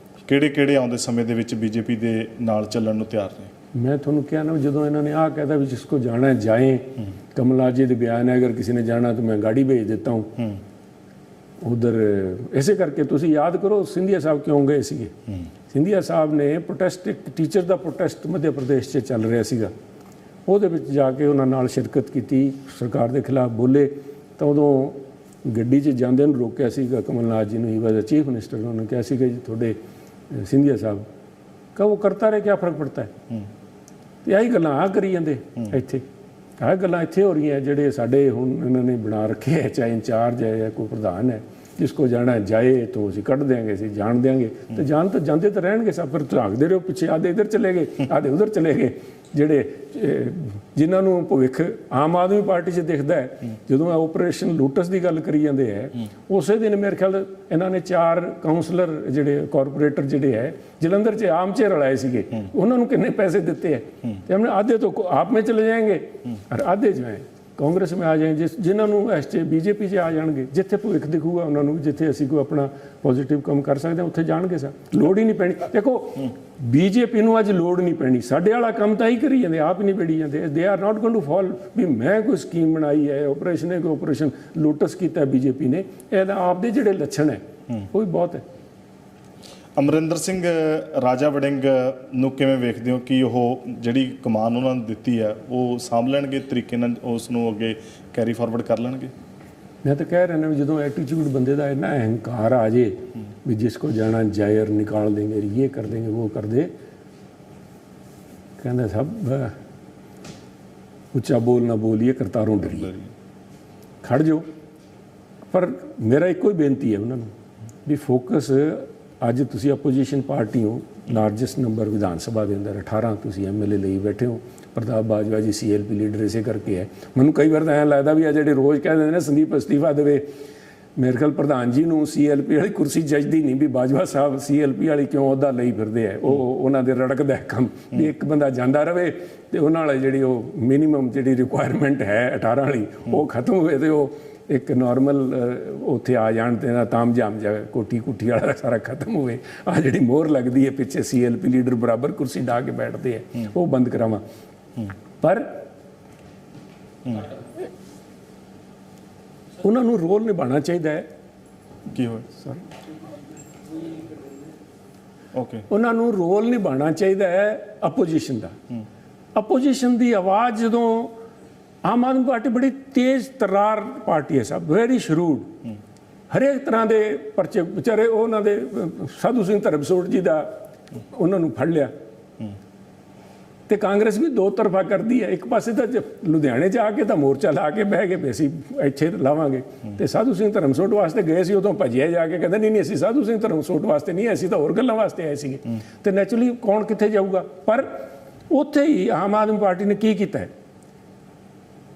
ਕਿਹੜੇ ਆਉਂਦੇ ਸਮੇਂ ਦੇ ਵਿੱਚ ਬੀਜੇਪੀ ਦੇ ਨਾਲ ਚੱਲਣ ਨੂੰ ਤਿਆਰ ਨੇ? मैं थोड़ा क्या ना, जो इन्होंने कहता भी जिसको जाना है जाए, कमलनाथ जी के बयान है अगर किसी ने जाना तो मैं गाड़ी भेज देता हूँ उधर। ऐसे करके तुम याद करो सिंधिया साहब क्यों गए थे। सिंधिया साहब ने प्रोटेस्ट, एक टीचर का प्रोटेस्ट मध्य प्रदेश से चल रहा सीगा, ਉਹਦੇ ਵਿੱਚ ਜਾ ਕੇ ਉਹਨਾਂ ਨਾਲ ਸ਼ਿਰਕਤ ਕੀਤੀ, ਸਰਕਾਰ ਦੇ ਖਿਲਾਫ ਬੋਲੇ। ਤਾਂ ਉਦੋਂ ਗੱਡੀ 'ਚ ਜਾਂਦੇ ਨੂੰ ਰੋਕਿਆ ਸੀਗਾ ਕਮਲਨਾਥ ਜੀ ਨੂੰ, ਹੀ ਵਾਜ ਚੀਫ ਮਿਨਿਸਟਰ। ਉਹਨਾਂ ਨੇ ਕਿਹਾ ਸੀਗਾ ਜੀ ਤੁਹਾਡੇ ਸਿੰਧੀਆ ਸਾਹਿਬ ਕਾ ਉਹ ਕਰਤਾ ਰਹੇ, ਕਿਆ ਫਰਕ ਪੜਤਾ ਹੈ। ਤੇ ਆਹੀ ਗੱਲਾਂ ਆ ਕਰੀ ਜਾਂਦੇ ਇੱਥੇ, ਆਹ ਗੱਲਾਂ ਇੱਥੇ ਹੋ ਰਹੀਆਂ ਜਿਹੜੇ ਸਾਡੇ ਹੁਣ ਇਹਨਾਂ ਨੇ ਬਣਾ ਰੱਖੇ ਹੈ, ਚਾਹੇ ਇੰਚਾਰਜ ਹੈ ਜਾਂ ਕੋਈ ਪ੍ਰਧਾਨ ਹੈ, ਜਿਸਕੋ ਜਾਣਾ ਜਾਏ ਤਾਂ ਅਸੀਂ ਕੱਢ ਦਿਆਂਗੇ, ਅਸੀਂ ਜਾਣ ਦਿਆਂਗੇ। ਤੇ ਜਾਣ ਤਾਂ ਜਾਂਦੇ ਤਾਂ ਰਹਿਣਗੇ ਸਭ, ਫਿਰ ਝਾਕਦੇ ਰਹੋ ਪਿੱਛੇ, ਆਧੇ ਇੱਧਰ ਚਲੇ ਗਏ, ਆਧੇ ਉੱਧਰ ਚਲੇ ਗਏ। ਜਿਹੜੇ ਜਿਨ੍ਹਾਂ ਨੂੰ ਭਵਿੱਖ ਆਮ ਆਦਮੀ ਪਾਰਟੀ 'ਚ ਦਿਖਦਾ ਹੈ, ਜਦੋਂ ਆਪਰੇਸ਼ਨ ਲੋਟਸ ਦੀ ਗੱਲ ਕਰੀ ਜਾਂਦੇ ਹੈ, ਉਸੇ ਦਿਨ ਮੇਰੇ ਖਿਆਲ ਇਹਨਾਂ ਨੇ 4 ਕਾਉਂਸਲਰ ਜਿਹੜੇ ਕਾਰਪੋਰੇਟਰ ਜਿਹੜੇ ਹੈ ਜਲੰਧਰ 'ਚ ਆਮ 'ਚ ਰਲਾਏ ਸੀਗੇ, ਉਹਨਾਂ ਨੂੰ ਕਿੰਨੇ पैसे देते हैं, तो हमने आधे तो आप में चले जाएंगे और आधे जो है ਕਾਂਗਰਸ में आ जाएंगे, ਜਿਨ੍ਹਾਂ ਨੂੰ ਐਸ 'ਚ ਬੀਜੇਪੀ 'ਚ ਆ ਜਾਣਗੇ। ਜਿੱਥੇ ਭਵਿੱਖ ਦਿਖੂਗਾ ਉਹਨਾਂ ਨੂੰ, ਜਿੱਥੇ ਅਸੀਂ ਕੋਈ ਆਪਣਾ ਪੋਜ਼ਿਟਿਵ ਕੰਮ ਕਰ ਸਕਦੇ ਹਾਂ ਉੱਥੇ ਜਾਣਗੇ। ਸਰ ਲੋੜ ਹੀ ਨਹੀਂ ਪੈਣੀ। ਦੇਖੋ ਬੀਜੇਪੀ ਨੂੰ ਅੱਜ ਲੋੜ ਨਹੀਂ ਪੈਣੀ, ਸਾਡੇ ਵਾਲਾ ਕੰਮ ਤਾਂ ਹੀ ਕਰੀ ਜਾਂਦੇ, ਆਪ ਹੀ ਨਹੀਂ ਬੜੀ ਜਾਂਦੇ। They are not going to fall ਵੀ ਮੈਂ ਕੋਈ ਸਕੀਮ ਬਣਾਈ ਹੈ, ਆਪਰੇਸ਼ਨ ਹੈ, ਕੋਈ ਆਪਰੇਸ਼ਨ ਲੋਟਸ ਕੀਤਾ ਬੀਜੇਪੀ ਨੇ, ਇਹਦਾ ਆਪਦੇ ਜਿਹੜੇ ਲੱਛਣ ਹੈ ਉਹ ਵੀ ਬਹੁਤ ਹੈ। ਅਮਰਿੰਦਰ ਸਿੰਘ ਰਾਜਾ ਵੜਿੰਗ ਨੂੰ ਕਿਵੇਂ ਵੇਖਦੇ ਹੋ ਕਿ ਉਹ ਜਿਹੜੀ ਕਮਾਨ ਉਹਨਾਂ ਨੂੰ ਦਿੱਤੀ ਹੈ ਉਹ ਸਾਂਭ ਲੈਣਗੇ ਤਰੀਕੇ ਨਾਲ, ਉਸ ਨੂੰ ਅੱਗੇ ਕੈਰੀ ਫਾਰਵਰਡ ਕਰ ਲੈਣਗੇ? ਮੈਂ ਤਾਂ ਕਹਿ ਰਿਹਾ ਵੀ ਜਦੋਂ ਐਟੀਟਿਊਡ ਬੰਦੇ ਦਾ ਇੰਨਾ ਅਹੰਕਾਰ ਆ ਜੇ ਵੀ ਜਿਸ ਕੋ ਜਾਣਾ ਜਾਇਰ ਨਿਕਾਲ ਦੇंगे, ये कर देंगे, वो कर दे, ਕਹਿੰਦਾ ਸਭ ਉੱਚਾ ਬੋਲ ਨਾ ਬੋਲੀਏ ਕਰਤਾਰੋਂ ਡਰੀਏ, ਖੜ ਜਾਓ। ਪਰ ਮੇਰਾ ਇੱਕੋ ਹੀ ਬੇਨਤੀ ਹੈ ਉਹਨਾਂ ਨੂੰ ਵੀ ਫੋਕਸ, ਅੱਜ ਤੁਸੀਂ ਆਪੋਜੀਸ਼ਨ ਪਾਰਟੀ ਹੋ, ਲਾਰਜੈਸਟ ਨੰਬਰ ਵਿਧਾਨ ਸਭਾ ਦੇ ਅੰਦਰ 18 ਤੁਸੀਂ ਐਮਐਲਏ ਲਈ ਬੈਠੇ ਹੋ। ਪ੍ਰਤਾਪ ਬਾਜਵਾ ਜੀ ਸੀਐਲਪੀ ਲੀਡਰ ਇਸੇ ਕਰਕੇ ਹੈ। ਮੈਨੂੰ ਕਈ ਵਾਰ ਤਾਂ ਐਂ ਲੱਗਦਾ ਵੀ ਆ ਜਿਹੜੇ ਰੋਜ਼ ਕਹਿ ਦਿੰਦੇ ਨੇ ਸੰਦੀਪ ਅਸਤੀਫਾ ਦੇਵੇ, ਮੇਰੇ ਖਿਆਲ ਪ੍ਰਧਾਨ ਜੀ ਨੂੰ ਸੀਐਲਪੀ ਵਾਲੀ ਕੁਰਸੀ ਜੱਜਦੀ ਨਹੀਂ ਵੀ ਬਾਜਵਾ ਸਾਹਿਬ ਸੀਐਲਪੀ ਵਾਲੀ ਕਿਉਂ ਅਹੁਦਾ ਲਈ ਫਿਰਦੇ ਹੈ। ਉਹ ਉਹਨਾਂ ਦੇ ਰੜਕਦਾ ਕੰਮ ਵੀ ਇੱਕ ਬੰਦਾ ਜਾਂਦਾ ਰਹੇ ਤੇ ਉਹਨਾਂ ਵਾਲੀ ਜਿਹੜੀ ਉਹ ਮਿਨੀਮਮ ਜਿਹੜੀ ਰਿਕੁਆਇਰਮੈਂਟ ਹੈ 18 ਵਾਲੀ ਉਹ ਖਤਮ ਹੋਵੇ ਤੇ ਉਹ ਇੱਕ ਨਾਰਮਲ ਉੱਥੇ ਆ ਜਾਣ ਤੇ ਨਾ ਤਾਮਝਾਮ ਜਾ ਕੋਠੀ ਕੁੱਠੀ ਵਾਲਾ ਸਾਰਾ ਖਤਮ ਹੋਵੇ। ਆ ਜਿਹੜੀ ਮੋਹਰ ਲੱਗਦੀ ਹੈ ਪਿੱਛੇ ਸੀਐਲਪੀ ਲੀਡਰ ਬਰਾਬਰ ਕੁਰਸੀ ਢਾ ਕੇ ਬੈਠਦੇ ਹੈ, ਉਹ ਬੰਦ ਕਰਾਵਾਂ। ਪਰ ਉਹਨਾਂ ਨੂੰ ਰੋਲ ਨਿਭਾਉਣਾ ਚਾਹੀਦਾ ਹੈ। ਕੀ ਹੋਇਆ ਸਰ? ਓਕੇ, ਉਹਨਾਂ ਨੂੰ ਰੋਲ ਨਿਭਾਉਣਾ ਚਾਹੀਦਾ ਹੈ ਆਪੋਜੀਸ਼ਨ ਦਾ। ਆਪੋਜੀਸ਼ਨ ਦੀ ਆਵਾਜ਼ ਜਦੋਂ ਆਮ ਆਦਮੀ ਪਾਰਟੀ ਬੜੀ ਤੇਜ਼ ਤਰਾਰ ਪਾਰਟੀ ਹੈ, ਸਭ ਵੈਰੀ ਸ਼ਰੂਡ, ਹਰੇਕ ਤਰ੍ਹਾਂ ਦੇ ਪਰਚੇ ਵਿਚਾਰੇ ਉਹਨਾਂ ਦੇ ਸਾਧੂ ਸਿੰਘ ਧਰਮਸੋਤ ਜੀ ਦਾ ਉਹਨਾਂ ਨੂੰ ਫੜ ਲਿਆ ਤੇ ਕਾਂਗਰਸ ਵੀ ਦੋ ਤਰਫਾ ਕਰਦੀ ਹੈ। ਇੱਕ ਪਾਸੇ ਤਾਂ ਲੁਧਿਆਣੇ 'ਚ ਆ ਕੇ ਤਾਂ ਮੋਰਚਾ ਲਾ ਕੇ ਬਹਿ ਗਏ ਵੀ ਅਸੀਂ ਇੱਥੇ ਲਾਵਾਂਗੇ, ਤੇ ਸਾਧੂ ਸਿੰਘ ਧਰਮਸੋਤ ਵਾਸਤੇ ਗਏ ਸੀ, ਉਦੋਂ ਭੱਜਿਆ ਜਾ ਕੇ ਕਹਿੰਦੇ ਨਹੀਂ ਅਸੀਂ ਸਾਧੂ ਸਿੰਘ ਧਰਮਸੋਤ ਵਾਸਤੇ ਨਹੀਂ, ਅਸੀਂ ਤਾਂ ਹੋਰ ਗੱਲਾਂ ਵਾਸਤੇ ਆਏ ਸੀਗੇ। ਤੇ ਨੈਚੁਰਲੀ ਕੌਣ ਕਿੱਥੇ ਜਾਊਗਾ? ਪਰ ਉੱਥੇ ਹੀ ਆਮ ਆਦਮੀ ਪਾਰਟੀ ਨੇ ਕੀ ਕੀਤਾ ਹੈ,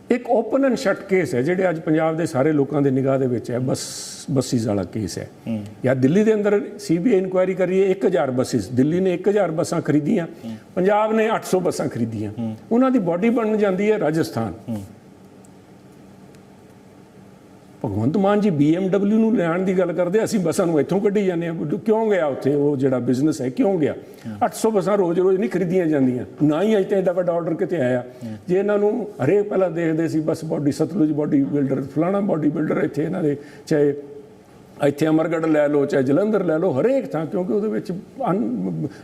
ਇੱਕ ਓਪਨ ਐਂਡ ਸ਼ਟ ਕੇਸ ਹੈ ਜਿਹੜੇ ਅੱਜ ਪੰਜਾਬ ਦੇ ਸਾਰੇ ਲੋਕਾਂ ਦੇ ਨਿਗਾਹ ਦੇ ਵਿੱਚ ਹੈ, ਬੱਸਿਸ ਵਾਲਾ ਕੇਸ ਹੈ। ਜਾਂ ਦਿੱਲੀ ਦੇ ਅੰਦਰ ਸੀਬੀਆਈ ਇਨਕੁਆਇਰੀ ਕਰੀਏ, 1000 ਬੱਸਿਸ, ਦਿੱਲੀ ਨੇ 1000 ਬੱਸਾਂ ਖਰੀਦੀਆਂ, ਪੰਜਾਬ ਨੇ 800 ਬੱਸਾਂ ਖਰੀਦੀਆਂ, ਉਹਨਾਂ ਦੀ ਬਾਡੀ ਬਣ ਜਾਂਦੀ ਹੈ ਰਾਜਸਥਾਨ। ਭਗਵੰਤ ਮਾਨ ਜੀ BMW ਨੂੰ ਲੈਣ ਦੀ ਗੱਲ ਕਰਦੇ, ਅਸੀਂ ਬੱਸਾਂ ਨੂੰ ਇੱਥੋਂ ਕੱਢੀ ਜਾਂਦੇ ਹਾਂ। ਕਿਉਂ ਗਿਆ ਉੱਥੇ? ਉਹ ਜਿਹੜਾ ਬਿਜ਼ਨਸ ਹੈ ਕਿਉਂ ਗਿਆ? 800 ਬੱਸਾਂ ਰੋਜ਼-ਰੋਜ਼ ਨਹੀਂ ਖਰੀਦੀਆਂ ਜਾਂਦੀਆਂ, ਨਾ ਹੀ ਅਜੇ ਐਡਾ ਵੱਡਾ ਆਰਡਰ ਕਿਤੇ ਆਇਆ। ਜੇ ਇਹਨਾਂ ਨੂੰ ਹਰੇਕ ਪਹਿਲਾਂ ਦੇਖਦੇ ਸੀ ਬਸ ਬਾਡੀ, ਸਤਲੁਜ ਬਾਡੀ ਬਿਲਡਰ, ਫਲਾਣਾ ਬਾਡੀ ਬਿਲਡਰ, ਇੱਥੇ ਇਹਨਾਂ ਦੇ ਚਾਹੇ ਇੱਥੇ ਅਮਰਗੜ੍ਹ ਲੈ ਲਓ ਚਾਹੇ ਜਲੰਧਰ ਲੈ ਲਓ, ਹਰੇਕ ਥਾਂ, ਕਿਉਂਕਿ ਉਹਦੇ ਵਿੱਚ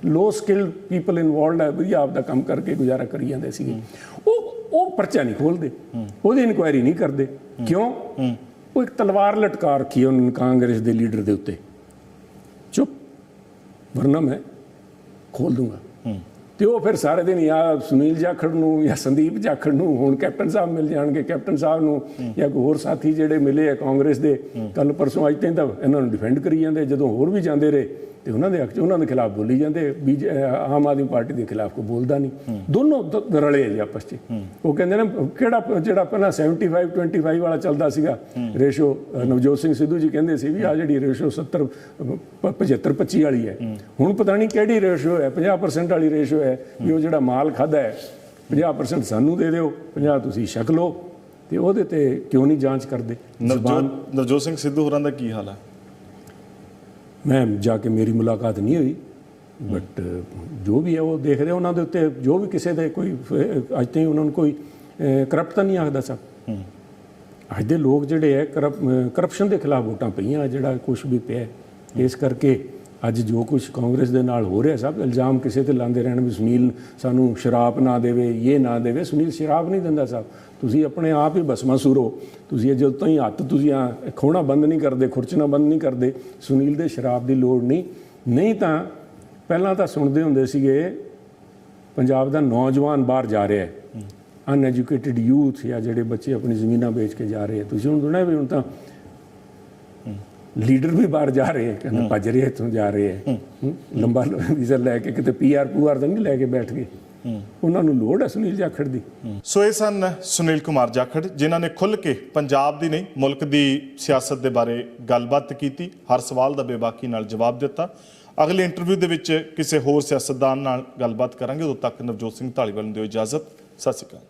ਲੋ ਸਕਿਲਡ ਪੀਪਲ ਇਨਵੋਲਡ ਹੈ, ਵਧੀਆ ਆਪਦਾ ਕੰਮ ਕਰਕੇ ਗੁਜ਼ਾਰਾ ਕਰੀ ਜਾਂਦੇ ਸੀਗੇ। ਉਹ ਪਰਚਾ ਨਹੀਂ ਖੋਲ੍ਹਦੇ, ਉਹਦੀ ਇਨਕੁਆਇਰੀ ਨਹੀਂ ਕਰਦੇ। ਕਿਉਂ? ਉਹ ਇੱਕ ਤਲਵਾਰ ਲਟਕਾ ਰੱਖੀ ਹੈ ਉਹਨਾਂ ਕਾਂਗਰਸ ਦੇ ਲੀਡਰ ਦੇ ਉੱਤੇ, ਚੁੱਪ, ਵਰਨਾ ਮੈਂ ਖੋਲ ਦੂੰਗਾ। ਤੇ ਉਹ ਫਿਰ ਸਾਰੇ ਦਿਨ ਜਾਂ ਸੁਨੀਲ ਜਾਖੜ ਨੂੰ ਜਾਂ ਸੰਦੀਪ ਜਾਖੜ ਨੂੰ, ਹੁਣ ਕੈਪਟਨ ਸਾਹਿਬ ਮਿਲ ਜਾਣਗੇ ਕੈਪਟਨ ਸਾਹਿਬ ਨੂੰ, ਜਾਂ ਕੋਈ ਹੋਰ ਸਾਥੀ ਜਿਹੜੇ ਮਿਲੇ ਆ ਕਾਂਗਰਸ ਦੇ ਕੱਲ ਪਰਸੋਂ, ਅੱਜ ਤਾਂ ਇਹਨਾਂ ਨੂੰ ਡਿਫੈਂਡ ਕਰੀ ਜਾਂਦੇ। ਜਦੋਂ ਹੋਰ ਵੀ ਜਾਂਦੇ ਰਹੇ ਤੇ ਉਹਨਾਂ ਦੇ ਖਿਲਾਫ ਬੋਲੀ ਜਾਂਦੇ। ਆਮ ਆਦਮੀ ਪਾਰਟੀ ਦੇ ਖਿਲਾਫ ਕੋਈ ਬੋਲਦਾ ਨਹੀਂ। ਦੋਨੋਂ ਰਲੇ ਜੀ ਆਪਸ 'ਚ। ਉਹ ਕਹਿੰਦੇ ਨਾ ਕਿਹੜਾ ਜਿਹੜਾ ਪਹਿਲਾਂ 75-25 ਵਾਲਾ ਚੱਲਦਾ ਸੀਗਾ ਰੇਸ਼ੋ, ਨਵਜੋਤ ਸਿੰਘ ਸਿੱਧੂ ਜੀ ਕਹਿੰਦੇ ਸੀ ਵੀ ਆ ਜਿਹੜੀ ਰੇਸ਼ੋ 75-25 ਵਾਲੀ ਹੈ, ਹੁਣ ਪਤਾ ਨਹੀਂ ਕਿਹੜੀ ਰੇਸ਼ੋ ਹੈ, 50% ਵਾਲੀ ਰੇਸ਼ੋ ਹੈ ਵੀ ਉਹ ਜਿਹੜਾ ਮਾਲ ਖਾਦਾ ਹੈ 50% ਸਾਨੂੰ ਦੇ ਦਿਓ, 50 ਤੁਸੀਂ ਛਕ ਲਓ। ਤੇ ਉਹਦੇ ਤੇ ਕਿਉਂ ਨਹੀਂ ਜਾਂਚ ਕਰਦੇ? ਨਵਜੋਤ ਸਿੰਘ ਸਿੱਧੂ ਹੋਰਾਂ ਦਾ ਕੀ ਹਾਲ ਹੈ? ਮੈਂ ਜਾ ਕੇ ਮੇਰੀ ਮੁਲਾਕਾਤ ਨਹੀਂ ਹੋਈ, ਬਟ ਜੋ ਵੀ ਹੈ ਉਹ ਦੇਖ ਰਹੇ ਉਹਨਾਂ ਦੇ ਉੱਤੇ, ਜੋ ਵੀ ਕਿਸੇ ਦੇ ਕੋਈ ਅੱਜ ਤਾਈਂ ਉਹਨਾਂ ਨੂੰ ਕੋਈ ਕਰਪਟ ਤਾਂ ਨਹੀਂ ਆਖਦਾ ਸਭ। ਅੱਜ ਦੇ ਲੋਕ ਜਿਹੜੇ ਹੈ ਕਰਪਸ਼ਨ ਦੇ ਖਿਲਾਫ ਵੋਟਾਂ ਪਈਆਂ, ਜਿਹੜਾ ਕੁਛ ਵੀ ਪਿਆ। ਇਸ ਕਰਕੇ ਅੱਜ ਜੋ ਕੁਛ ਕਾਂਗਰਸ ਦੇ ਨਾਲ ਹੋ ਰਿਹਾ, ਸਭ ਇਲਜ਼ਾਮ ਕਿਸੇ ਤੇ ਲਾਉਂਦੇ ਰਹਿਣ ਵੀ ਸੁਨੀਲ ਸਾਨੂੰ ਸ਼ਰਾਬ ਨਾ ਦੇਵੇ, ਇਹ ਨਾ ਦੇਵੇ। ਸੁਨੀਲ ਸ਼ਰਾਬ ਨਹੀਂ ਦਿੰਦਾ ਸਾਹਿਬ, ਤੁਸੀਂ ਆਪਣੇ ਆਪ ਹੀ ਭਸਮਾਸੁਰ ਹੋ। ਤੁਸੀਂ ਜਦੋਂ ਤਾਈਂ ਹੱਥ ਤੁਸੀਂ ਖੋਣਾ ਬੰਦ ਨਹੀਂ ਕਰਦੇ, ਖੁਰਚਣਾ ਬੰਦ ਨਹੀਂ ਕਰਦੇ, ਸੁਨੀਲ ਦੇ ਸ਼ਰਾਬ ਦੀ ਲੋੜ ਨਹੀਂ। ਤਾਂ ਪਹਿਲਾਂ ਤਾਂ ਸੁਣਦੇ ਹੁੰਦੇ ਸੀਗੇ ਪੰਜਾਬ ਦਾ ਨੌਜਵਾਨ ਬਾਹਰ ਜਾ ਰਿਹਾ ਹੈ, ਅਨਐਜੂਕੇਟਿਡ ਯੂਥ ਜਾਂ ਜਿਹੜੇ ਬੱਚੇ ਆਪਣੀ ਜ਼ਮੀਨਾਂ ਵੇਚ ਕੇ ਜਾ ਰਹੇ ਆ। ਤੁਸੀਂ ਹੁਣ ਸੁਣਿਆ ਵੀ ਹੁਣ ਤਾਂ ਲੀਡਰ ਵੀ ਬਾਹਰ ਜਾ ਰਹੇ ਹੈ, ਕਹਿੰਦੇ ਭੱਜ ਰਹੇ ਇੱਥੋਂ ਜਾ ਰਹੇ ਹੈ, ਲੰਬਾ ਵੀਜ਼ਾ ਲੈ ਕੇ, ਕਿਤੇ ਪੂਆਰ ਤਾਂ ਨਹੀਂ ਲੈ ਕੇ ਬੈਠ ਗਏ। ਉਹਨਾਂ ਨੂੰ ਲੋੜ ਹੈ ਸੁਨੀਲ ਜਾਖੜ ਦੀ। ਸੋ ਇਹ ਸਨ ਸੁਨੀਲ ਕੁਮਾਰ ਜਾਖੜ, ਜਿਨ੍ਹਾਂ ਨੇ ਖੁੱਲ੍ਹ ਕੇ ਪੰਜਾਬ ਦੀ ਨਹੀਂ ਮੁਲਕ ਦੀ ਸਿਆਸਤ ਦੇ ਬਾਰੇ ਗੱਲਬਾਤ ਕੀਤੀ, ਹਰ ਸਵਾਲ ਦਾ ਬੇਬਾਕੀ ਨਾਲ ਜਵਾਬ ਦਿੱਤਾ। ਅਗਲੇ ਇੰਟਰਵਿਊ ਦੇ ਵਿੱਚ ਕਿਸੇ ਹੋਰ ਸਿਆਸਤਦਾਨ ਨਾਲ ਗੱਲਬਾਤ ਕਰਾਂਗੇ। ਉਦੋਂ ਤੱਕ ਨਵਜੋਤ ਸਿੰਘ ਢਾਲੀਵਾਲ ਨੂੰ ਦਿਓ ਇਜਾਜ਼ਤ। ਸਤਿ ਸ਼੍ਰੀ ਅਕਾਲ।